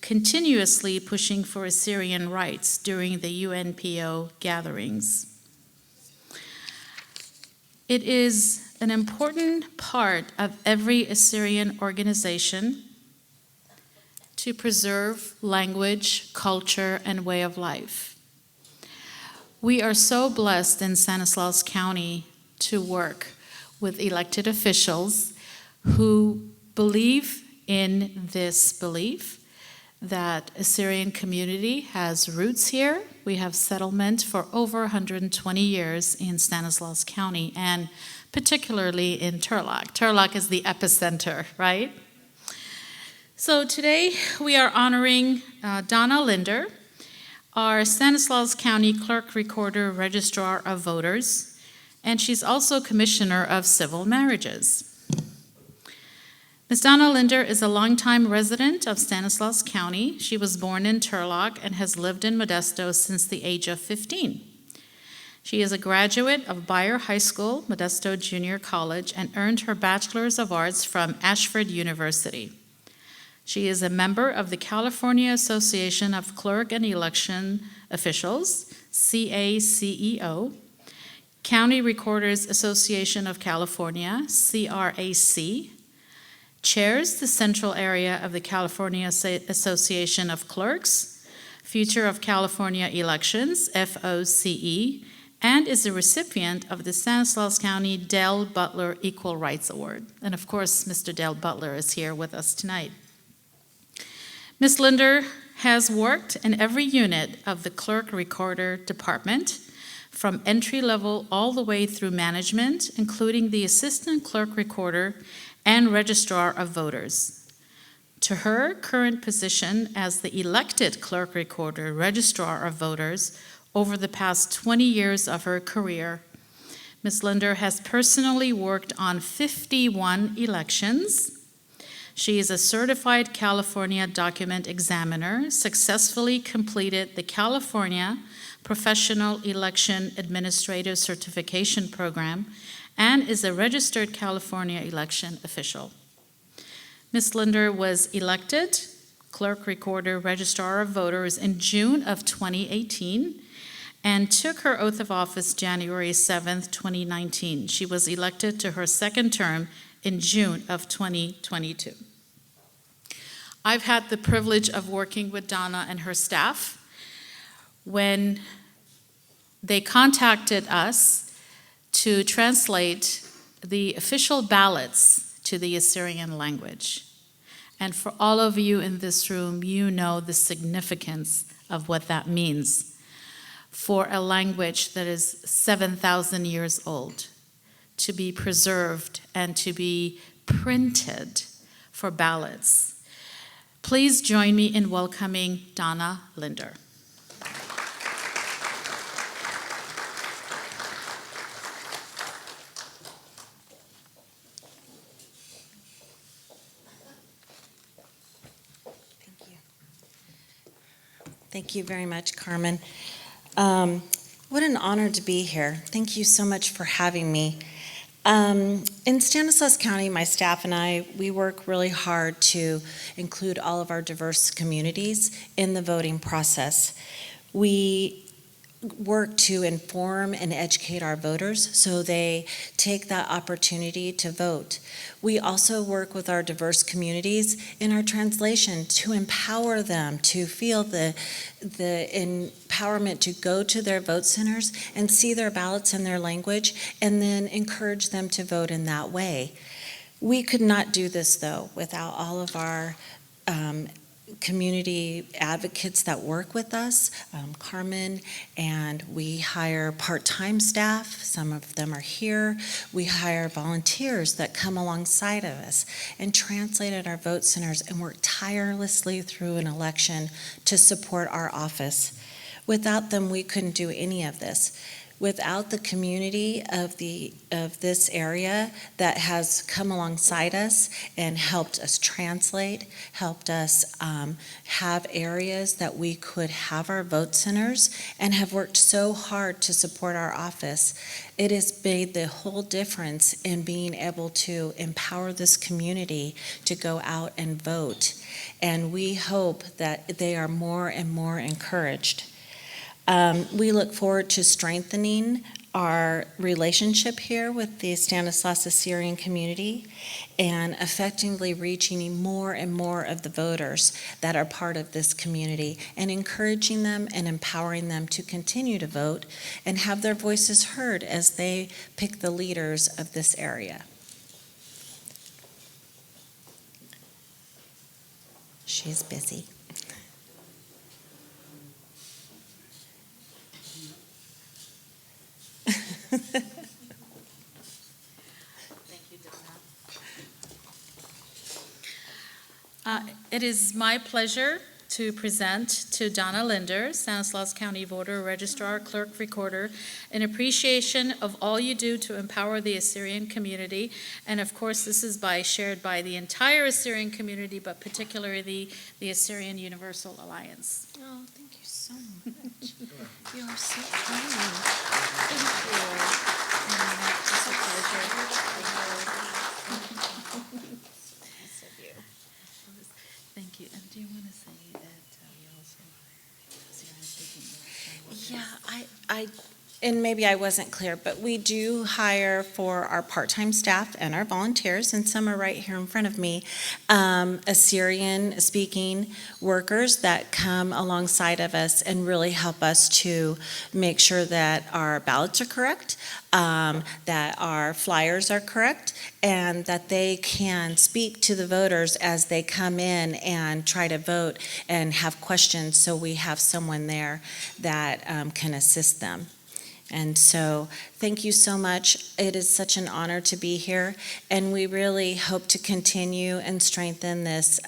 Speaker 6: continuously pushing for Assyrian rights during the UNPO gatherings. It is an important part of every Assyrian organization to preserve language, culture, and way of life. We are so blessed in Stanislaus County to work with elected officials who believe in this belief that Assyrian community has roots here. We have settlement for over 120 years in Stanislaus County, and particularly in Turlock. Turlock is the epicenter, right? So today we are honoring Donna Linder, our Stanislaus County Clerk Recorder Registrar of Voters, and she's also Commissioner of Civil Marriages. Ms. Donna Linder is a longtime resident of Stanislaus County. She was born in Turlock and has lived in Modesto since the age of 15. She is a graduate of Bayer High School, Modesto Junior College, and earned her Bachelor's of Arts from Ashford University. She is a member of the California Association of Clerk and Election Officials, CACEO, County Recorders Association of California, CRAC, chairs the Central Area of the California Association of Clerks, Future of California Elections, FOCE, and is a recipient of the Stanislaus County Dale Butler Equal Rights Award. And of course, Mr. Dale Butler is here with us tonight. Ms. Linder has worked in every unit of the Clerk Recorder Department, from entry level all the way through management, including the Assistant Clerk Recorder and Registrar of Voters. To her current position as the elected Clerk Recorder, Registrar of Voters, over the past 20 years of her career, Ms. Linder has personally worked on 51 elections. She is a certified California document examiner, successfully completed the California Professional Election Administrator Certification Program, and is a registered California election official. Ms. Linder was elected Clerk Recorder Registrar of Voters in June of 2018 and took her oath of office January 7th, 2019. She was elected to her second term in June of 2022. I've had the privilege of working with Donna and her staff when they contacted us to translate the official ballots to the Assyrian language. And for all of you in this room, you know the significance of what that means for a language that is 7,000 years old, to be preserved and to be printed for ballots. Please join me in welcoming Donna Linder.
Speaker 11: Thank you very much, Carmen. What an honor to be here. Thank you so much for having me. In Stanislaus County, my staff and I, we work really hard to include all of our diverse communities in the voting process. We work to inform and educate our voters so they take that opportunity to vote. We also work with our diverse communities in our translation to empower them to feel the empowerment to go to their vote centers and see their ballots in their language and then encourage them to vote in that way. We could not do this, though, without all of our community advocates that work with us, Carmen, and we hire part-time staff. Some of them are here. We hire volunteers that come alongside of us and translate at our vote centers and work tirelessly through an election to support our office. Without them, we couldn't do any of this. Without the community of this area that has come alongside us and helped us translate, helped us have areas that we could have our vote centers, and have worked so hard to support our office, it has made the whole difference in being able to empower this community to go out and vote. And we hope that they are more and more encouraged. We look forward to strengthening our relationship here with the Stanislaus Assyrian community and effectively reaching more and more of the voters that are part of this community and encouraging them and empowering them to continue to vote and have their voices heard as they pick the leaders of this area. She's busy.
Speaker 6: Thank you, Donna. It is my pleasure to present to Donna Linder, Stanislaus County Voter Registrar, Clerk Recorder, in appreciation of all you do to empower the Assyrian community. And of course, this is shared by the entire Assyrian community, but particularly the Assyrian Universal Alliance.
Speaker 11: Oh, thank you so much. You are so kind. Thank you. It's a pleasure.
Speaker 6: Thank
Speaker 11: and maybe I wasn't clear, but we do hire for our part-time staff and our volunteers, and some are right here in front of me, Assyrian-speaking workers that come alongside of us and really help us to make sure that our ballots are correct, that our flyers are correct, and that they can speak to the voters as they come in and try to vote and have questions, so we have someone there that can assist them. And so, thank you so much. It is such an honor to be here, and we really hope to continue and strengthen this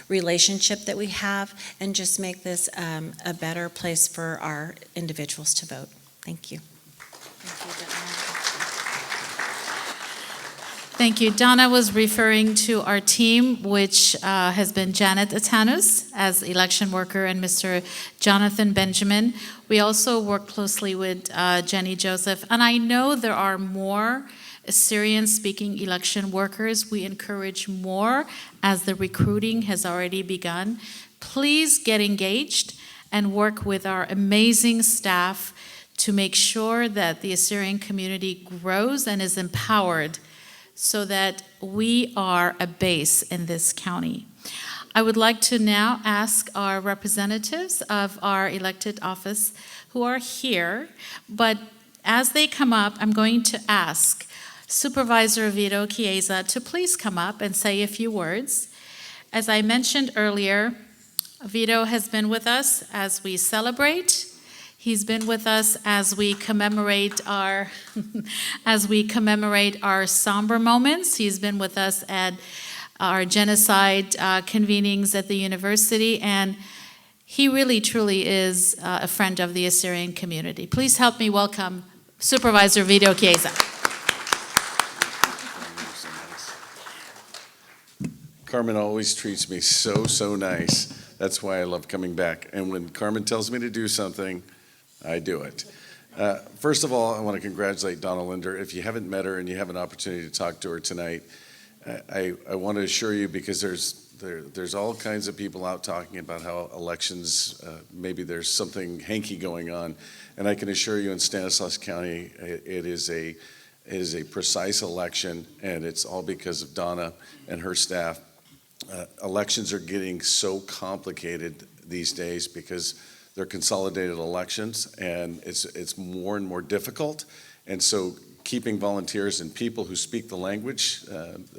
Speaker 11: relationship that we have and just make this a better place for our individuals to vote. Thank you.
Speaker 6: Thank you. Donna was referring to our team, which has been Janet Atanus as election worker and Mr. Jonathan Benjamin. We also work closely with Jenny Joseph. And I know there are more Assyrian-speaking election workers. We encourage more as the recruiting has already begun. Please get engaged and work with our amazing staff to make sure that the Assyrian community grows and is empowered, so that we are a base in this county. I would like to now ask our representatives of our elected office who are here, but as they come up, I'm going to ask Supervisor Vito Chiesa to please come up and say a few words. As I mentioned earlier, Vito has been with us as we celebrate. He's been with us as we commemorate our somber moments. He's been with us at our genocide convenings at the university, and he really, truly is a friend of the Assyrian community. Please help me welcome Supervisor Vito Chiesa.
Speaker 12: Carmen always treats me so nice. That's why I love coming back. And when Carmen tells me to do something, I do it. First of all, I want to congratulate Donna Linder. If you haven't met her and you have an opportunity to talk to her tonight, I want to assure you, because there's all kinds of people out talking about how elections, maybe there's something hanky going on. And I can assure you in Stanislaus County, it is a precise election, and it's all because of Donna and her staff. Elections are getting so complicated these days because they're consolidated elections, and it's more and more difficult. And so keeping volunteers and people who speak the language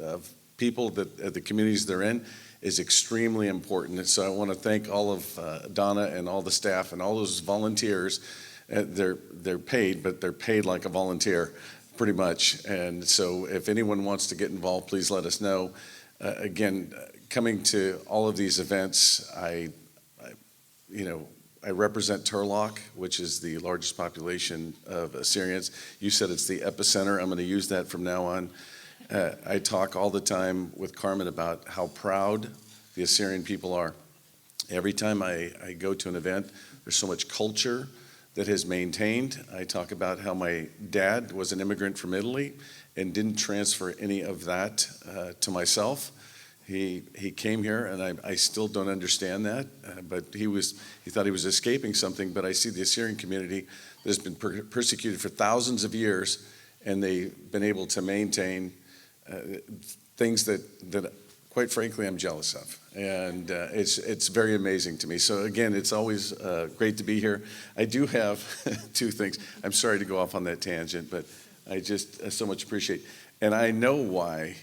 Speaker 12: of people that the communities they're in is extremely important. And so I want to thank all of Donna and all the staff and all those volunteers. They're paid, but they're paid like a volunteer, pretty much. And so if anyone wants to get involved, please let us know. Again, coming to all of these events, I represent Turlock, which is the largest population of Assyrians. You said it's the epicenter. I'm going to use that from now on. I talk all the time with Carmen about how proud the Assyrian people are. Every time I go to an event, there's so much culture that has maintained. I talk about how my dad was an immigrant from Italy and didn't transfer any of that to myself. He came here, and I still don't understand that, but he thought he was escaping something. But I see the Assyrian community that has been persecuted for thousands of years, and they've been able to maintain things that quite frankly I'm jealous of, and it's very amazing to me. So again, it's always great to be here. I do have two things. I'm sorry to go off on that tangent, but I just so much appreciate, and I know why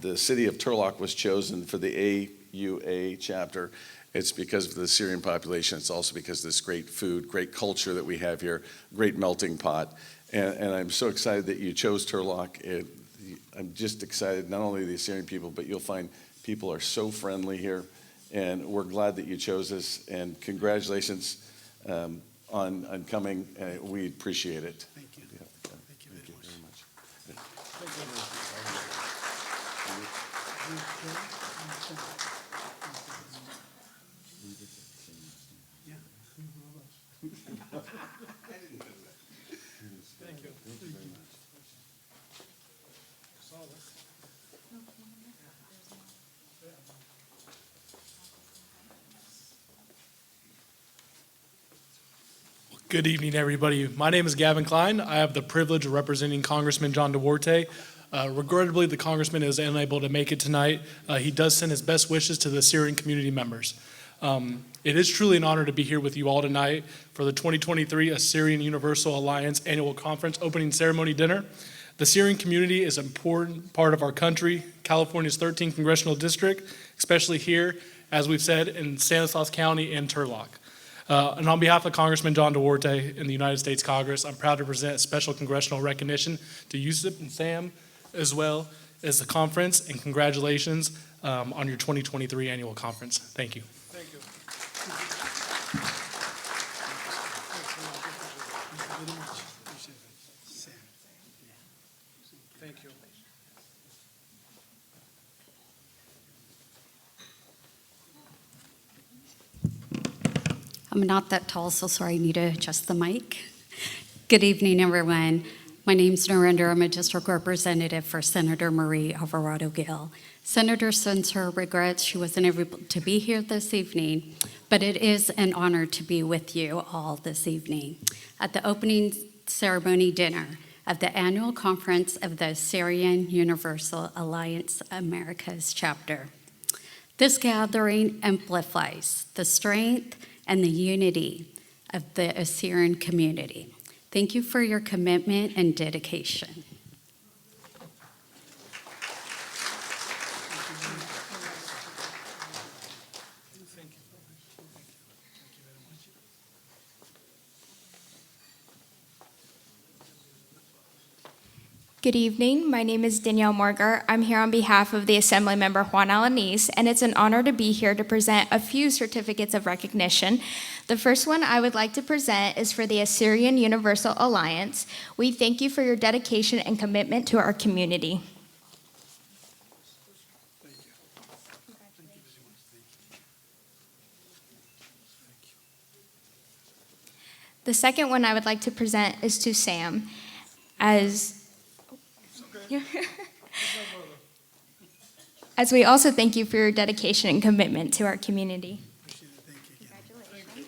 Speaker 12: the city of Turlock was chosen for the AUA chapter. It's because of the Syrian population. It's also because of this great food, great culture that we have here, great melting pot. And I'm so excited that you chose Turlock. I'm just excited, not only the Assyrian people, but you'll find people are so friendly here. And we're glad that you chose us. And congratulations on coming. We appreciate it.
Speaker 4: Thank you.
Speaker 12: Yeah.
Speaker 4: Thank you very much.
Speaker 7: Good evening, everybody. My name is Gavin Klein. I have the privilege of representing Congressman John Duarte. Regrettably, the Congressman is unable to make it tonight. He does send his best wishes to the Syrian community members. It is truly an honor to be here with you all tonight for the 2023 Assyrian Universal Alliance Annual Conference Opening Ceremony Dinner. The Syrian community is an important part of our country, California's 13th Congressional District, especially here, as we've said, in Stanislaus County and Turlock. And on behalf of Congressman John Duarte in the United States Congress, I'm proud to present a special congressional recognition to Yousip and Sam, as well as the conference, and congratulations on your 2023 annual conference. Thank you.
Speaker 4: Thank you. Thank you.
Speaker 13: I'm not that tall, so sorry, I need to adjust the mic. Good evening, everyone. My name's Narendra. I'm a district representative for Senator Marie Alvarado Gill. Senator sends her regrets she wasn't able to be here this evening, but it is an honor to be with you all this evening at the opening ceremony dinner of the annual conference of the Assyrian Universal Alliance Americas chapter. This gathering amplifies the strength and the unity of the Assyrian community. Thank you for your commitment and dedication.
Speaker 14: Good evening. My name is Danielle Morgar. I'm here on behalf of the Assembly Member Juan Alanis, and it's an honor to be here to present a few certificates of recognition. The first one I would like to present is for the Assyrian Universal Alliance. We thank you for your dedication and commitment to our community. The second one I would like to present is to Sam. As we also thank you for your dedication and commitment to our community. Congratulations.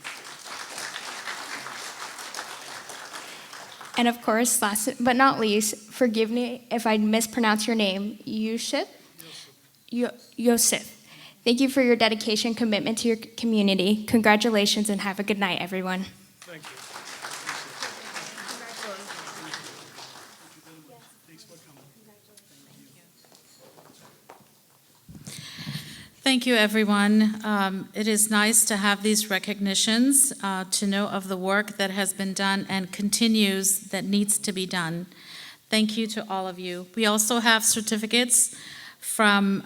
Speaker 14: And of course, last but not least, forgive me if I mispronounce your name, Yousip. Thank you for your dedication and commitment to your community. Congratulations and have a good night, everyone.
Speaker 4: Thank you.
Speaker 6: Thank you, everyone. It is nice to have these recognitions, to know of the work that has been done and continues that needs to be done. Thank you to all of you. We also have certificates from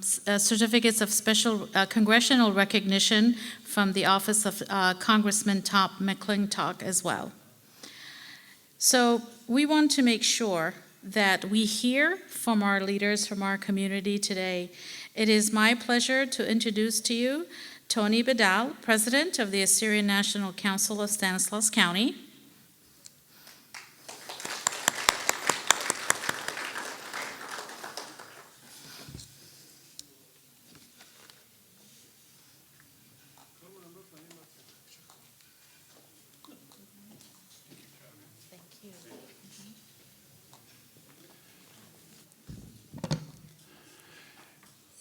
Speaker 6: certificates of special congressional recognition from the Office of Congressman Top McClintock as well. So we want to make sure that we hear from our leaders, from our community today. It is my pleasure to introduce to you Tony Bedal, President of the Assyrian National Council of Stanislaus County.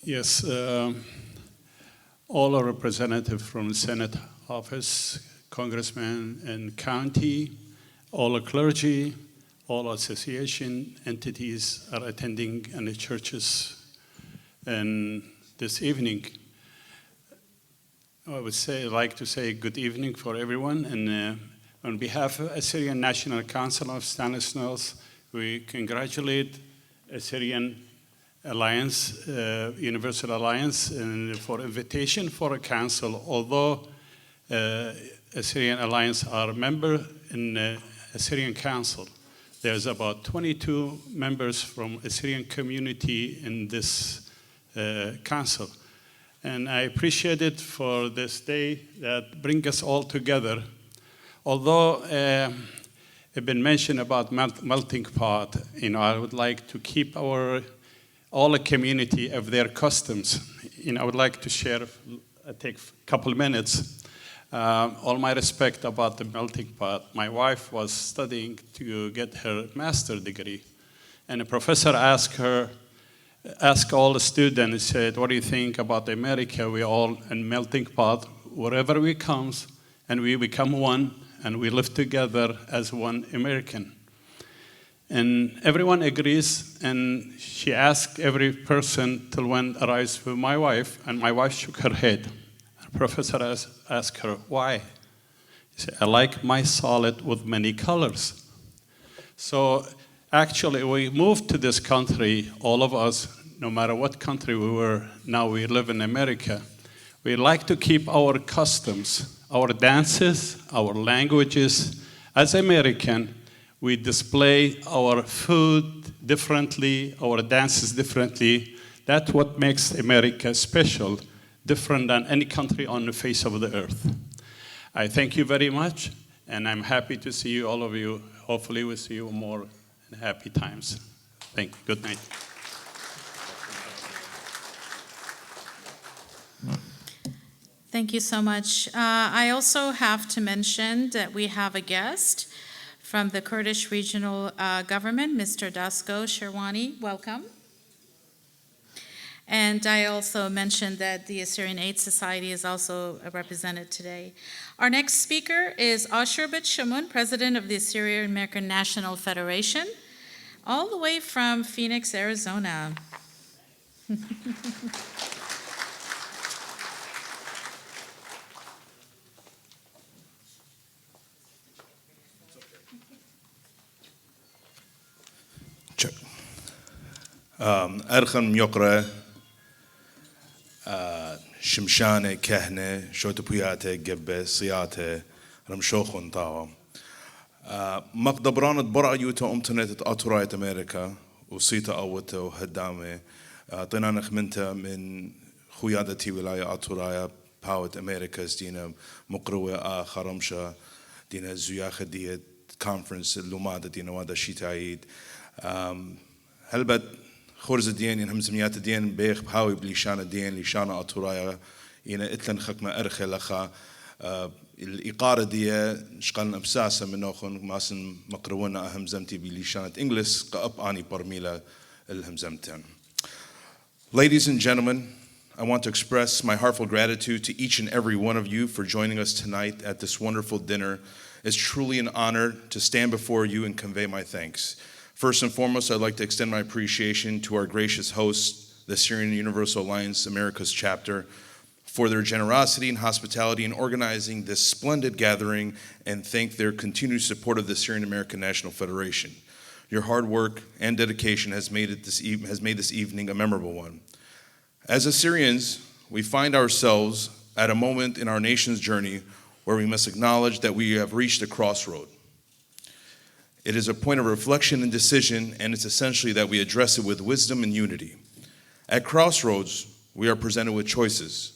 Speaker 15: Yes, all our representatives from the Senate office, congressmen and county, all the clergy, all association entities are attending in the churches. And this evening, I would like to say good evening for everyone. And on behalf of Assyrian National Council of Stanislaus, we congratulate Assyrian Alliance, Universal Alliance, and for invitation for a council. Although Assyrian Alliance are a member in Assyrian Council, there's about 22 members from Assyrian community in this council. And I appreciate it for this day that brings us all together. Although it's been mentioned about melting pot, I would like to keep all the community of their customs. I would like to share, take a couple minutes. All my respect about the melting pot. My wife was studying to get her master's degree, and a professor asked all the students, said, what do you think about America? We all in melting pot, wherever we come, and we become one, and we live together as one American. And everyone agrees, and she asked every person till when arrives with my wife, and my wife shook her head. The professor asked her, why? She said, I like my solid with many colors. So actually, we moved to this country, all of us, no matter what country we were, now we live in America. We like to keep our customs, our dances, our languages. As American, we display our food differently, our dances differently. That's what makes America special, different than any country on the face of the earth. I thank you very much, and I'm happy to see you, all of you. Hopefully we'll see you more in happy times. Thank you. Good night.
Speaker 6: Thank you so much. I also have to mention that we have a guest from the Kurdish Regional Government, Mr. Dasko Sherwani. Welcome. And I also mentioned that the Assyrian Aid Society is also represented today. Our next speaker is Ashurbet Shamun, President of the Assyrian American National Federation, all the way from Phoenix, Arizona.
Speaker 16: أرخم يقرأ شمشانة كهنة شوتبياته جبة صياته رمشوخون طاوة مقدبرانة برا يوتا أمتنت أطراية أمريكا وصيتا أوته وهدامة طنانخ منتا من خيادتي ولاية أطراية باوت أمريكا دينا مقروة خرمشة دينا زياخة ديت كونفرنس اللومادة دينا وادا شيتايد هلبت خورز الدين إنهم زميات الدين بيخ بهاوي بليشان الدين ليشان أطرايا إنا إتلن خكمة أرخي لخا الإقارة دي شقلنا بساسة منوخن ماسن مقرونا أهم زمتي بليشانة إنجلس قأب آني برميلة الهم زمتين. Ladies and gentlemen, I want to express my heartfelt gratitude to each and every one of you for joining us tonight at this wonderful dinner. It's truly an honor to stand before you and convey my thanks. First and foremost, I'd like to extend my appreciation to our gracious hosts, the Syrian Universal Alliance Americas chapter, for their generosity and hospitality in organizing this splendid gathering, and thank their continued support of the Syrian American National Federation. Your hard work and dedication has made this evening a memorable one. As Assyrians, we find ourselves at a moment in our nation's journey where we must acknowledge that we have reached a crossroad. It is a point of reflection and decision, and it's essentially that we address it with wisdom and unity. At crossroads, we are presented with choices,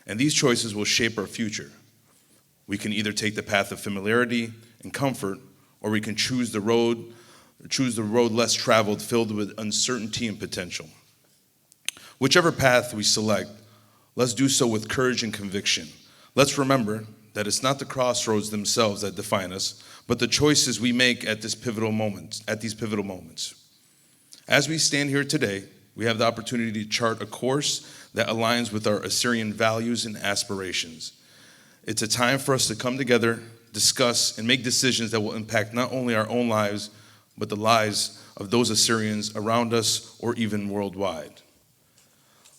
Speaker 16: and these choices will shape our future. We can either take the path of familiarity and comfort, or we can choose the road less traveled, filled with uncertainty and potential. Whichever path we select, let's do so with courage and conviction. Let's remember that it's not the crossroads themselves that define us, but the choices we make at these pivotal moments. As we stand here today, we have the opportunity to chart a course that aligns with our Assyrian values and aspirations. It's a time for us to come together, discuss, and make decisions that will impact not only our own lives, but the lives of those Assyrians around us or even worldwide.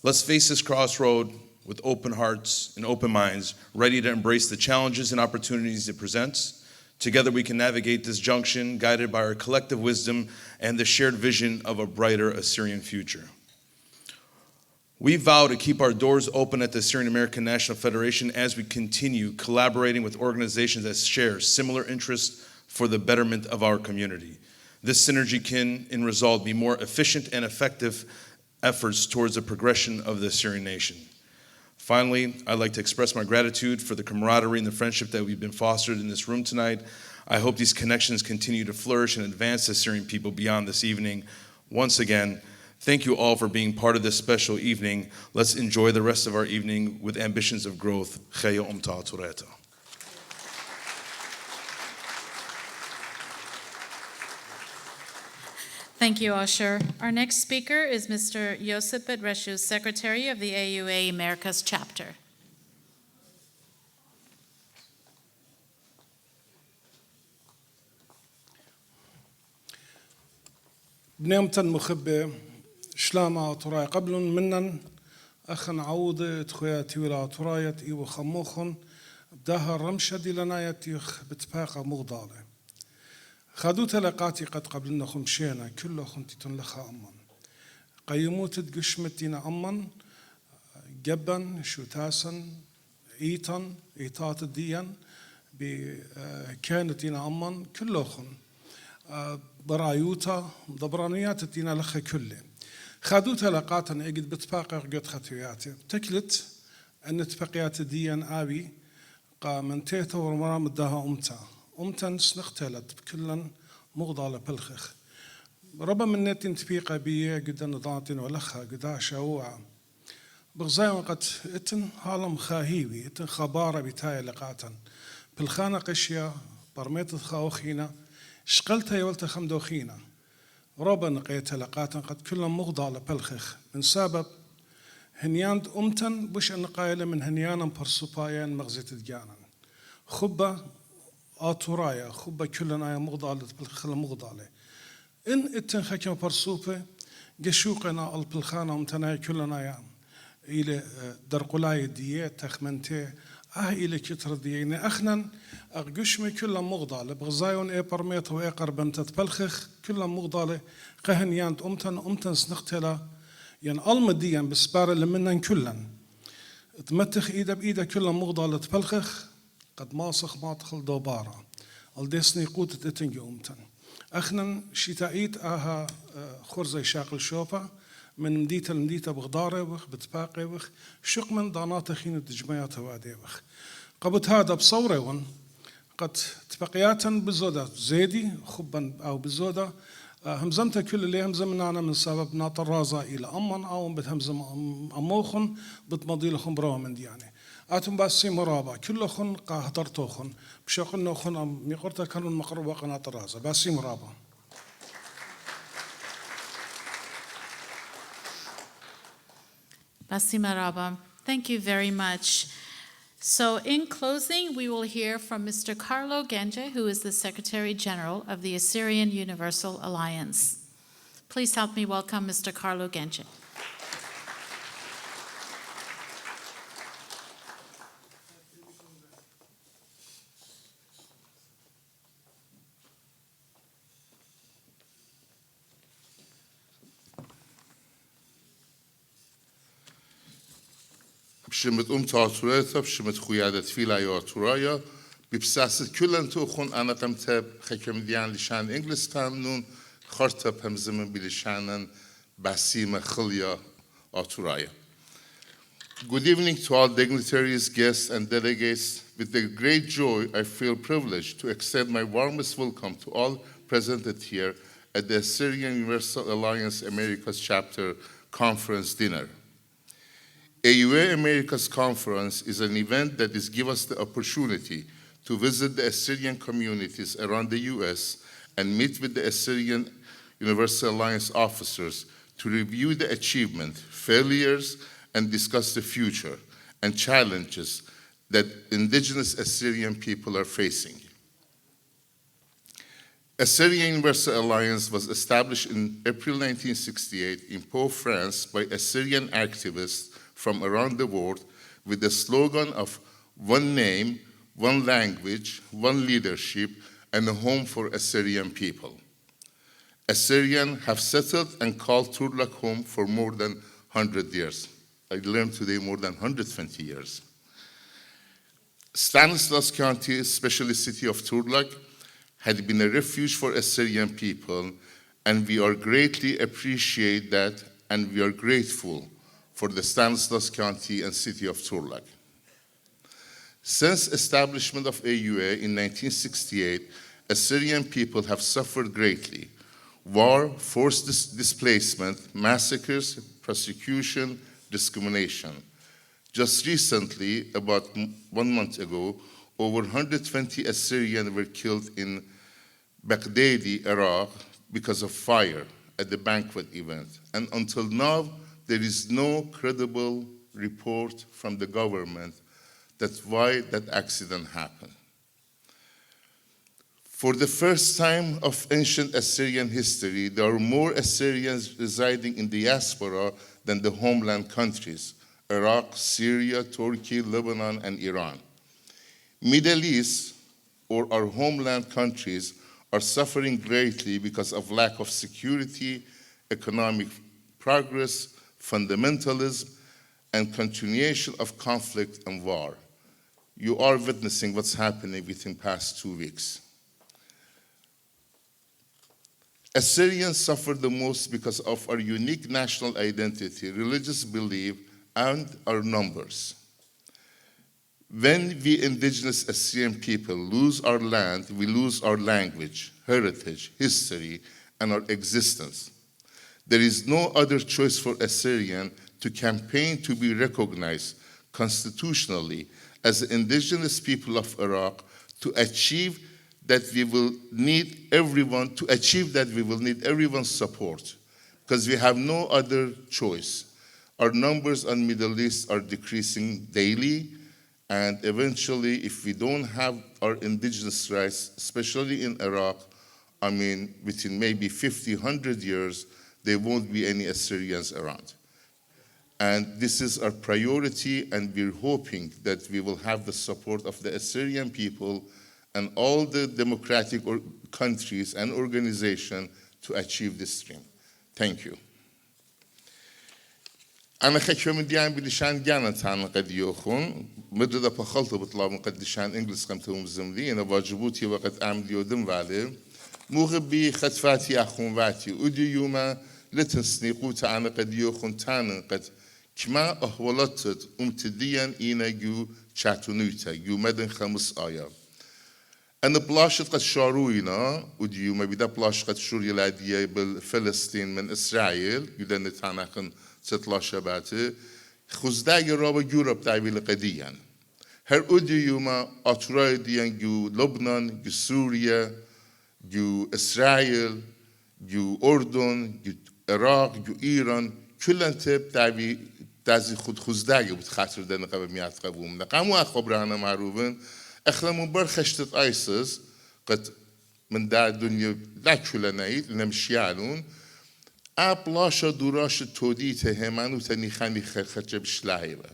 Speaker 16: Let's face this crossroad with open hearts and open minds, ready to embrace the challenges and opportunities it presents. Together we can navigate this junction, guided by our collective wisdom and the shared vision of a brighter Assyrian future. We vow to keep our doors open at the Assyrian American National Federation as we continue collaborating with organizations that share similar interests for the betterment of our community. This synergy can, in result, be more efficient and effective efforts towards the progression of the Assyrian nation. Finally, I'd like to express my gratitude for the camaraderie and the friendship that we've been fostered in this room tonight. I hope these connections continue to flourish and advance the Assyrian people beyond this evening. Once again, thank you all for being part of this special evening. Let's enjoy the rest of our evening with ambitions of growth. Chaya Umta Tureta.
Speaker 6: Thank you, Asher. Our next speaker is Mr. Yousip BetRasho, Secretary of the AUA Americas Chapter.
Speaker 17: بنيمتن مخبة شلامة تراي قبل منن أخن عودة تخوياتي ولا ترايت إيو خموخن بداها الرمشة دي لنايتي بتباقى مغضالة خادو تلقاتي قد قبلنا خمشينا كله خنتي تنلخا أمن قيموت تقشمتينا أمن جبن شوتاسن إيتن إيتات الديان بكانتينا أمن كله خن برايوتا ضبرانيات تينا لخا كله خادوتا لقاتن اجد بتباقى قد خطياتي تكلت ان تبقيات ديان آبي قامن تيتا ورمرام الداها أمتا سنختلت بكلا مغضالة بالخخ ربا من نتين تبيقى بيه قد نضاتين ولخا قد شاوعا بغزايون قد اتن هالم خاهيوي اتن خبارة بتايا لقاتن بالخانة قشيا برميت خاوخينا شقلتها يولت خمدوخينا ربا نقيت لقاتن قد كلا مغضالة بالخخ من سبب هنيان أمتن بش النقايلة من هنيانا برسوبايان مغزيت الجانا خبة آتورايا خبة كلنا مغضالة بالخخ مغضالة إن اتن خكم برسوبة قشوقنا البلخانة أمتنا كلنا إلى درقلاي دية تخمنتي إلى كتر ديني أخنا أغشمي كلها مغضالة بغزايون إيه برميت وإيه قربنتت بلخخ كلها مغضالة قهن يانت أمتن سنختلا ين المديان بسبار اللي منن كلن تمتخ إيدا بإيدا كلها مغضالة بلخخ قد ماسخ ما تخل دوبارة الديسني قوتة اتنجي أمتن أخنا شتايت خرزي شاقل شوبا من مديتا لمديتا بغدارة وخ بتباقي وخ شق من دانات خين تجمعات وادي وخ قبت هذا بصورة قد تبقياتا بزودة زيدي خبا أو بزودة همزمتا كل اللي همزمنا من سبب ناطر رازا إلى أمن أو بتهمزم أموخن بتمضي لهم بروا من دياني آتم باسي مرابا كلخن قاهدرتوخن بشاقن نوخن ميقرتا كانوا مقربا قناة رازا باسي مرابا
Speaker 6: Basimaraba, thank you very much. So in closing, we will hear from Mr. Carlo Ganjeh, who is the Secretary General of the Assyrian Universal Alliance. Please help me welcome Mr. Carlo Ganjeh.
Speaker 5: بشمت تاثورات بشمت خویادت فیلای آتورایا ببساست کلن تو خون أنا قمت خکم دیان لشان إنجلستان نون خرطة همزمن بلشانن بسيم خليا آتورایا. Good evening to all dignitaries, guests, and delegates. With the great joy, I feel privileged to extend my warmest welcome to all presented here at the Assyrian Universal Alliance Americas Chapter Conference Dinner. AUA Americas Conference is an event that gives us the opportunity to visit the Assyrian communities around the U.S. and meet with the Assyrian Universal Alliance officers to review the achievement, failures, and discuss the future and challenges that indigenous Assyrian people are facing. Assyrian Universal Alliance was established in April 1968 in Pau, France by Assyrian activists from around the world with the slogan of one name, one language, one leadership, and a home for Assyrian people. Assyrians have settled and called Turlak home for more than 100 years. I learned today more than 120 years. Stanislaus County, especially city of Turlak, had been a refuge for Assyrian people, and we are greatly appreciate that, and we are grateful for the Stanislaus County and city of Turlak. Since establishment of AUA in 1968, Assyrian people have suffered greatly. War, forced displacement, massacres, persecution, discrimination. Just recently, about 1 month ago, over 120 Assyrians were killed in Baghdadi, Iraq, because of fire, at the banquet event. And until now, there is no credible report from the government that's why that accident happened. For the first time of ancient Assyrian history, there are more Assyrians residing in the diaspora than the homeland countries, Iraq, Syria, Turkey, Lebanon, and Iran. Middle East, or our homeland countries, are suffering greatly because of lack of security, economic progress, fundamentalism, and continuation of conflict and war. You are witnessing what's happening within the past 2 weeks. Assyrians suffer the most because of our unique national identity, religious belief, and our numbers. When we indigenous Assyrian people lose our land, we lose our language, heritage, history, and our existence. There is no other choice for Assyrian to campaign to be recognized constitutionally as the indigenous people of Iraq to achieve that we will need everyone, to achieve that we will need everyone's support because we have no other choice. Our numbers on Middle East are decreasing daily, and eventually, if we don't have our indigenous rights, especially in Iraq, I mean, within maybe 50, 100 years, there won't be any Assyrians around. And this is our priority, and we're hoping that we will have the support of the Assyrian people and all the democratic countries and organizations to achieve this dream. Thank you. أنا خشم ديان بلشان جانت عن قد يوخون مدة بخلط بطلاب من قد لشان إنجلس قمتهم زملي أنا واجبوتي وقت أعمل يودم فالي مغبي خطفاتي أخون فاتي ودي يوما لتنسنيقوت عن قد يوخون تان قد كما أهولتت أمتديا إينا جو شاتونوتا جو مدن 5 آيات أنا بلاشت قد شاروينا ودي يوما بدا بلاش قد شوري لادية بالفلسطين من إسرائيل يدن تاناخن 16 شباته خزداي رابا يوروب تعبيل قديا هر أودي يوما أطراي ديان جو لبنان جو سوريا جو إسرائيل جو أردن جو العراق جو إيران كلن تب تعبي تازي خود خزداي بتخاطر دنا قبل مئات قبوم نقامو أخبرنا معروفين أخلمو برخشتت أيسس قد من دا الدنيا لا كلنايت نمشيانون أبلاش دوراش توديت همان وتنيخاني خرخة بشلايبه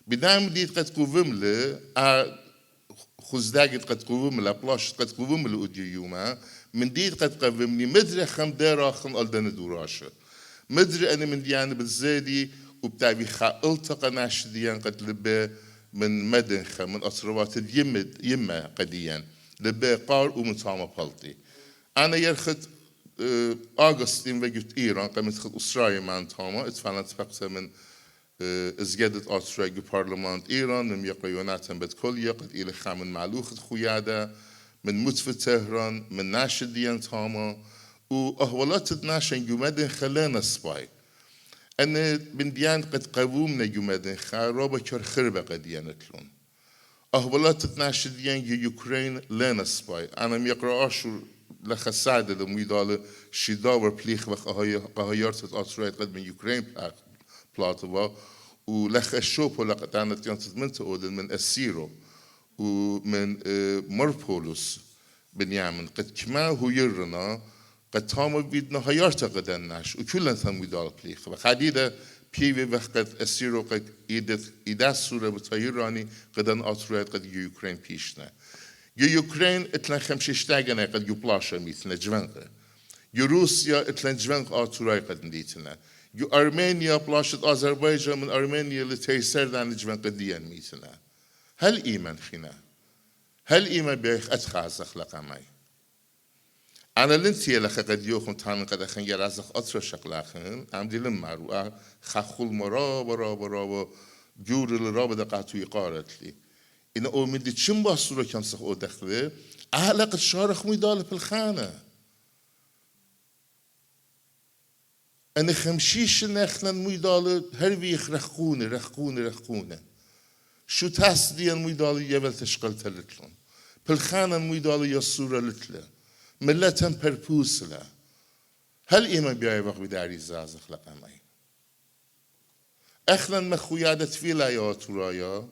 Speaker 5: بدام ديت قد قومله خزداقت قد قومله أبلاش قد قومله أديوما من ديت قد قومني مدري خم دار آخن ألدن دوراشه مدري أنا من ديان بالزادي وبتعبي خالتقى ناش ديان قد لبه من مدن خم من أسروات اليمد يما قديان لبه قار ومطعم بلطي أنا يرخد أغسطين وجدت إيران قامت خد أسرائيل من تاما اتفعلت فقط من ازجدت أسرائيل برلمان إيران من يقيونات بتكل يقد إلى خامن معلوخ خيادة من متف تهران من ناشد ديان تاما وأهولات ناشن جمادن خلانا سباي أنا من ديان قد قومنا جمادن خرابة كر خربة قد ينتلون أهولات ناشد ديان يوكرين لنا سباي أنا ميقرأ أشور لخسادة دمويدال شداور بليخ وقهايارت أسرائيل قد من يوكرين بلاتوا ولخشوب ولقطانة ينتظر من تقول من أسيرو ومن مربولوس بنيامن قد كما هو يرنا قد تامر بيدنا هيارت قدناش وكلنا تمويدال بليخ وخديدة بيوي وقت أسيرو قد إيداس سورة بتايراني قدن أسرائيل قد يوكرين بيشنا يوكرين اتلان خمشتاغنا قد يبلاشا مثل جوانغ روسيا اتلان جوانغ آتوراي قد نديتنا أرمينيا بلاشت أذربيجان من أرمينيا لتيسر دان جوانغ قديان مثلنا هل إيمان خنا هل إيمان بيخ أتخاز أخلاق معي أنا لنتي لخ قد يوخن تان قد أخن يرازق أطر شقلاخن عمدي لمارو خخول مرا جور الرابة دقاتو يقارت لي إن أومدي تشم باسورة كان سخ أودخله أهلق الشارخ ميدال بالخانة أنا خمشيش نخلن ميدال هربيخ رخونه شو تاس ديان ميدال يبل تشقل تلتلون بالخانة ميدال يسورة لتله ملتن بربوسلا هل إيمان بياي وقت بداري زازخ لقمي أخلاً مخويادة ولايات ورايا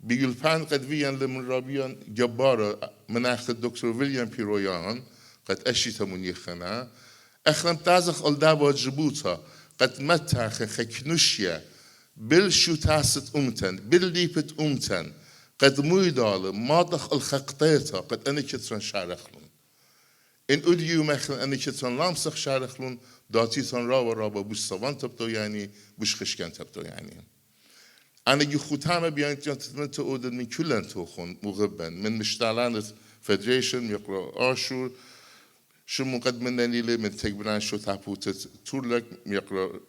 Speaker 5: بيلفان قد فيان لمن رابيان جبارة من أخذ الدكتور ويليام بيرويان قد أشيت منيخنا أخلاً تازخ ألدابا جبوتا قد متاخ خكنوشيا بالشو تاست أمتن بالليبت أمتن قد مويدال ماضخ الخقطيتا قد أنا كتران شارخلون إن أديو مثلا أنا كتران لامسخ شارخلون داتيتان رابا بوش سوان تبتو يعني بوش خشكان تبتو يعني أنا جو ختامة بيان تنتمت أودن من كلن توخون مغبن من مشتعلان فدريشن يقرأ آشور شو قد منني لي من تكبران شو تابوتت تورلك يقرأ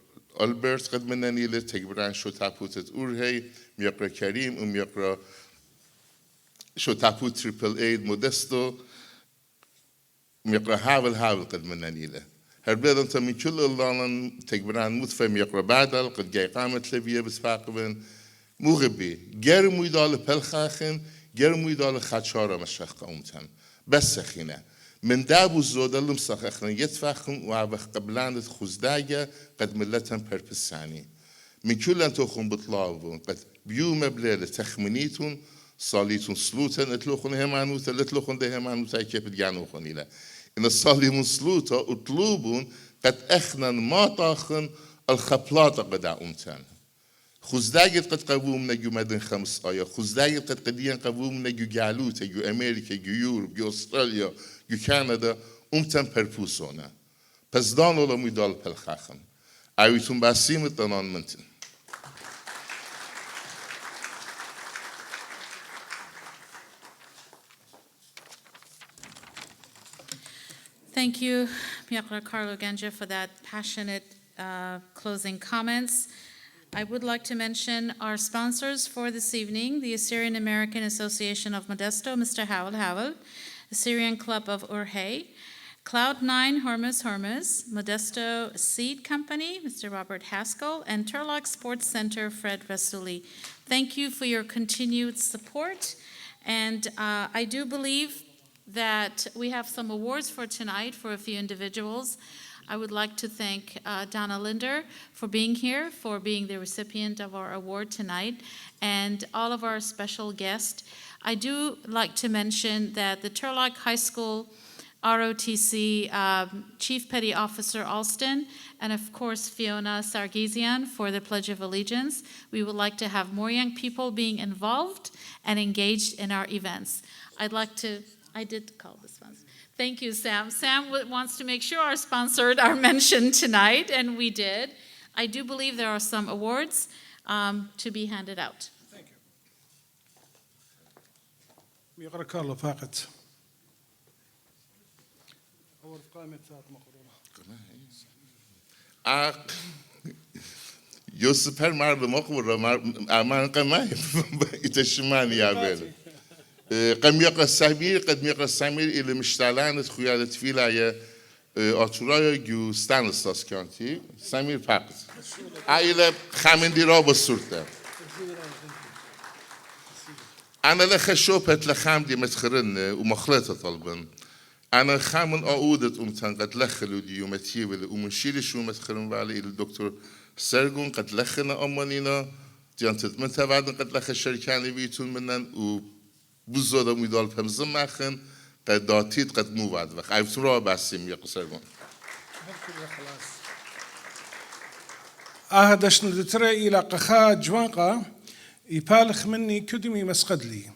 Speaker 5: ألبرت قد منني لي تكبران شو تابوتت أورهي يقرأ كريم يقرأ شو تابوت تريبل ايد مودستو يقرأ هاول قد منني لي هربلاد أنت من كل الله تكبران متفهم يقرأ بعدل قد جاي قامت لبيه بسفاقبن مغبي غير مويدال بلخاخن غير مويدال خاتشارة مشخ قومتن بس خينا من دابو الزود اللي مسخخنا يتفاخن وعبخ قبلان خزداجة قد ملتن بربساني من كل أن تخون بطلابون قد بيوم بليلة تخمنيتون صاليتون سلوتن اتلوخن همانوتا لتلوخن ده همانوتا كيف تجانوخن إلى إن الصاليمون سلوتا اطلوبون قد أخنا ما طاخن الخبلاطة قد أمتن خزداجت قد قبوم نجو مدن 5 آية خزداجت قد قديان قبوم نجو جالوت جو أمريكا جو يوروب جو أستراليا جو كندا أمتن بربوسونا پس دان ولا ميدال پلخاخن أيوتون باسيم تنان منتن
Speaker 6: Thank you, Mr. Carlo Ganjeh, for that passionate closing comments. I would like to mention our sponsors for this evening, the Assyrian American Association of Modesto, Mr. Howell, Assyrian Club of Urhey, Cloud9 Hormuz, Modesto Seed Company, Mr. Robert Haskell, and Turlock Sports Center, Fred Rasuli. Thank you for your continued support, and I do believe that we have some awards for tonight for a few individuals. I would like to thank Donna Linder for being here, for being the recipient of our award tonight, and all of our special guests. I do like to mention that the Turlock High School ROTC Chief Petty Officer Alston, and of course Fiona Sargisian for the Pledge of Allegiance. We would like to have more young people being involved and engaged in our events. I did call the sponsor. Thank you, Sam. Sam wants to make sure our sponsors are mentioned tonight, and we did. I do believe there are some awards to be handed out.
Speaker 17: Thank you. يقرأ كارلو فاقت. أول قائمة
Speaker 5: يوسف مردم أخبره أمان قماي يتشماني يا بيل قم يقرأ السمير قد يقرأ السمير إلى مشتعلان خويا تفيلايا أطرايا جو ستانستاس كانتي سمير فقط إلى خامندي رابع السلطة أنا لخشوبت لخامدي متخرن ومخلطة طلبا أنا خامن أعودت أمتن قد لخلوا دي يومتيبل ومنشيل شو متخرن بالي الدكتور سرقون قد لخنا أمانينا جانتت من تبعدن قد لخ الشركاني بيتون منن وبزودا ميدال فمزم ماخن قد داتيت قد مو بعد وقت عيفتون راه باسيم يقو سرقون
Speaker 17: دشن دتري إلى قخا جوانقا يبالخ مني كدمي مسقد لي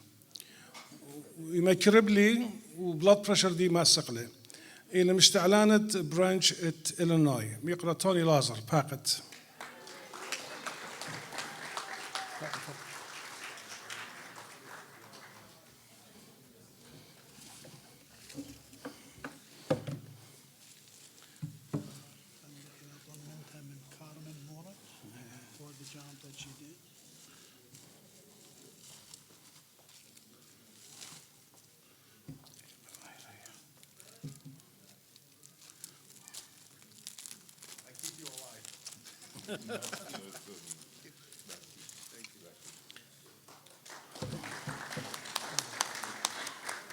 Speaker 17: ويمكرب لي وبلاد بريشر دي ما سقله إلى مشتعلانة برانش ات إلينوي ميقرأ توني لازر باقت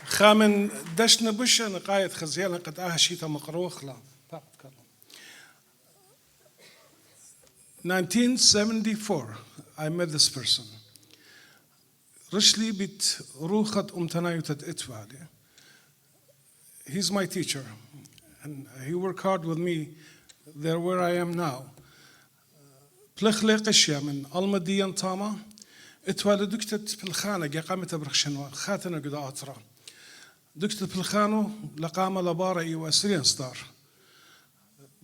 Speaker 17: خامن دشنا بش أنا قايد خزيانا قد شيتا مقروخ لا 1974, I met this person. Rishli bit ruchat umtanayutat etwali. He's my teacher, and he worked hard with me there where I am now. Plechle qishya min almadiyan tama, etwali duktat filkhana qamata برخشنوا خاتنا قد أطرا. دكتور بالخانو لقامة لبارة وأسرين ستار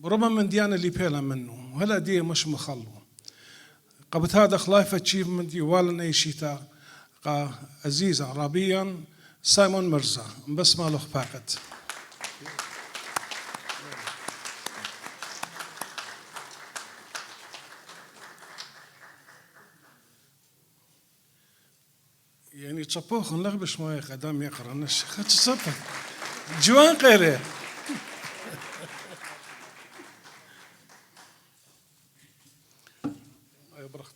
Speaker 17: ربما من ديانة اللي بيلا منه وهلا دي مش مخلو قبت هذا خلايف اتشيفمنت يوالا اي شيتا قا عزيز عربيا سايمون مرزا بس ما له باقت يعني تصبوخ نلغبش ما قدام يقرا نش خد تصبح جوان قيره اي برخت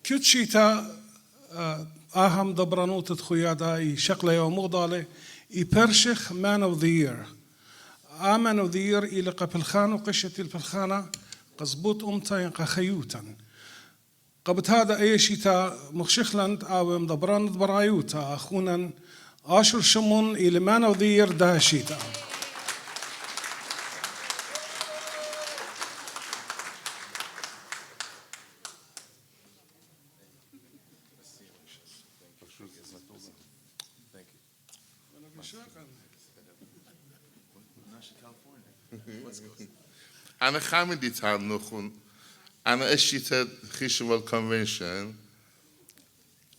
Speaker 17: كيوتشيتا أهم دبرانوت خيادا شقلة يوم مغضالة يبرشخ Man of the Year. Man of the Year إلى قبلخانو قشة البلخانة قزبوط أمتا ينقى خيوتا. قبت هذا أي شيتا مخشخلند أو مدبران دبرايوتا أخونا عاشر شمون إلى Man of the Year ده شيتا.
Speaker 5: أنا خامدي تام نخون أنا أشيت خيشوال كونفنشن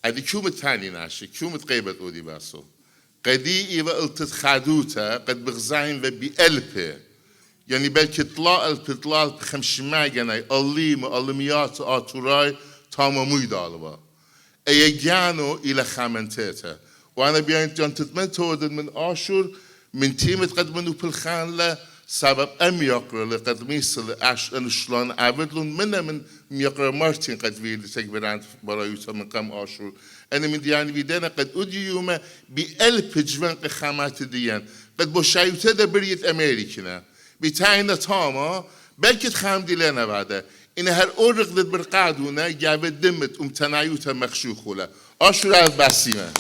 Speaker 5: أدي كومة تاني ناشي كومة قيبة أودي باسو قدي إذا قلت خادوتا قد بغزاين بألبه يعني بلكي طلال بخمشماء جناي ألميات آتوراي تاما ميدالبا أي جانو إلى خامنتيتا وأنا بيان تتمنى تودد من آشور من تيمة قد منو بالخان له سبب يقرأ لقد ميصل أن شلون عبدلون من يقرأ مارتين قد فيل تكبران برايوتا من قام آشور أنا من ديان فيدانا قد أدي يوم بألف جوان قخامات ديان قد بوشايوتا دا بريت أمريكنا بتاعنا تاما بلكت خام دي لنا بعد إن هر أورق ضد برقادونا جاب دمت تنايوتا مخشوخولا آشور عز بسيما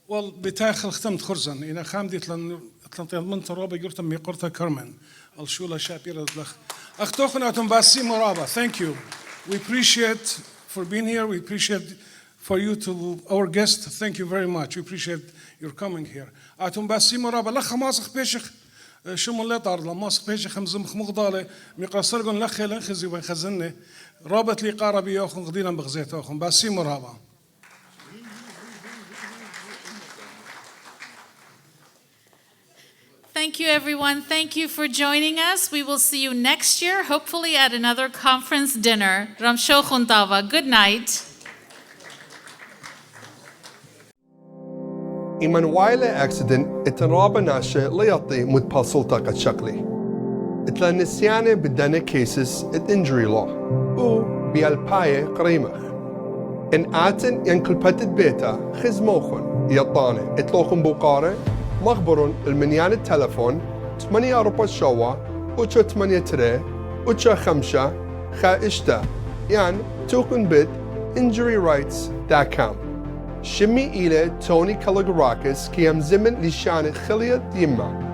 Speaker 17: Wel, بتاخر ختمت خرزن إن خامدي تلان من ترابة قلت مي قرطة كارمن الشولة شابيرة لخ أختوخنا تنباسي مرابة. Thank you. We appreciate for being here. We appreciate for you to our guest. Thank you very much. We appreciate your coming here. أتنباسي مرابة لخ ماسخ بيشخ شو من لا طار لماسخ بيشخ خمزم مغضالة مقصرقن لخ لنخزي وين خزنة رابط لي قاربي ياخن غدينا بغزيت أخن باسي مرابة.
Speaker 6: Thank you, everyone. Thank you for joining us. We will see you next year, hopefully at another conference dinner. Ramsho Khuntava. Good night.
Speaker 1: إيمان وايلة أكسيدنت اتنرابة ناشة ليعطي متبصل طاقة شكلي. اتلا نسيانة بدنا كيسز injury law و بيالباية قريمة. إن آتن ينكل بتت بيتا خزموخن يطانة اتلوخن بوقارة مخبرون المنيان التلفون 8 أربع شوا وشو 8 تري وشو 5 خا يعني توكن بيت injuryrights.com شمي إلى توني كالوغراكس كيام زمن لشان خلية يما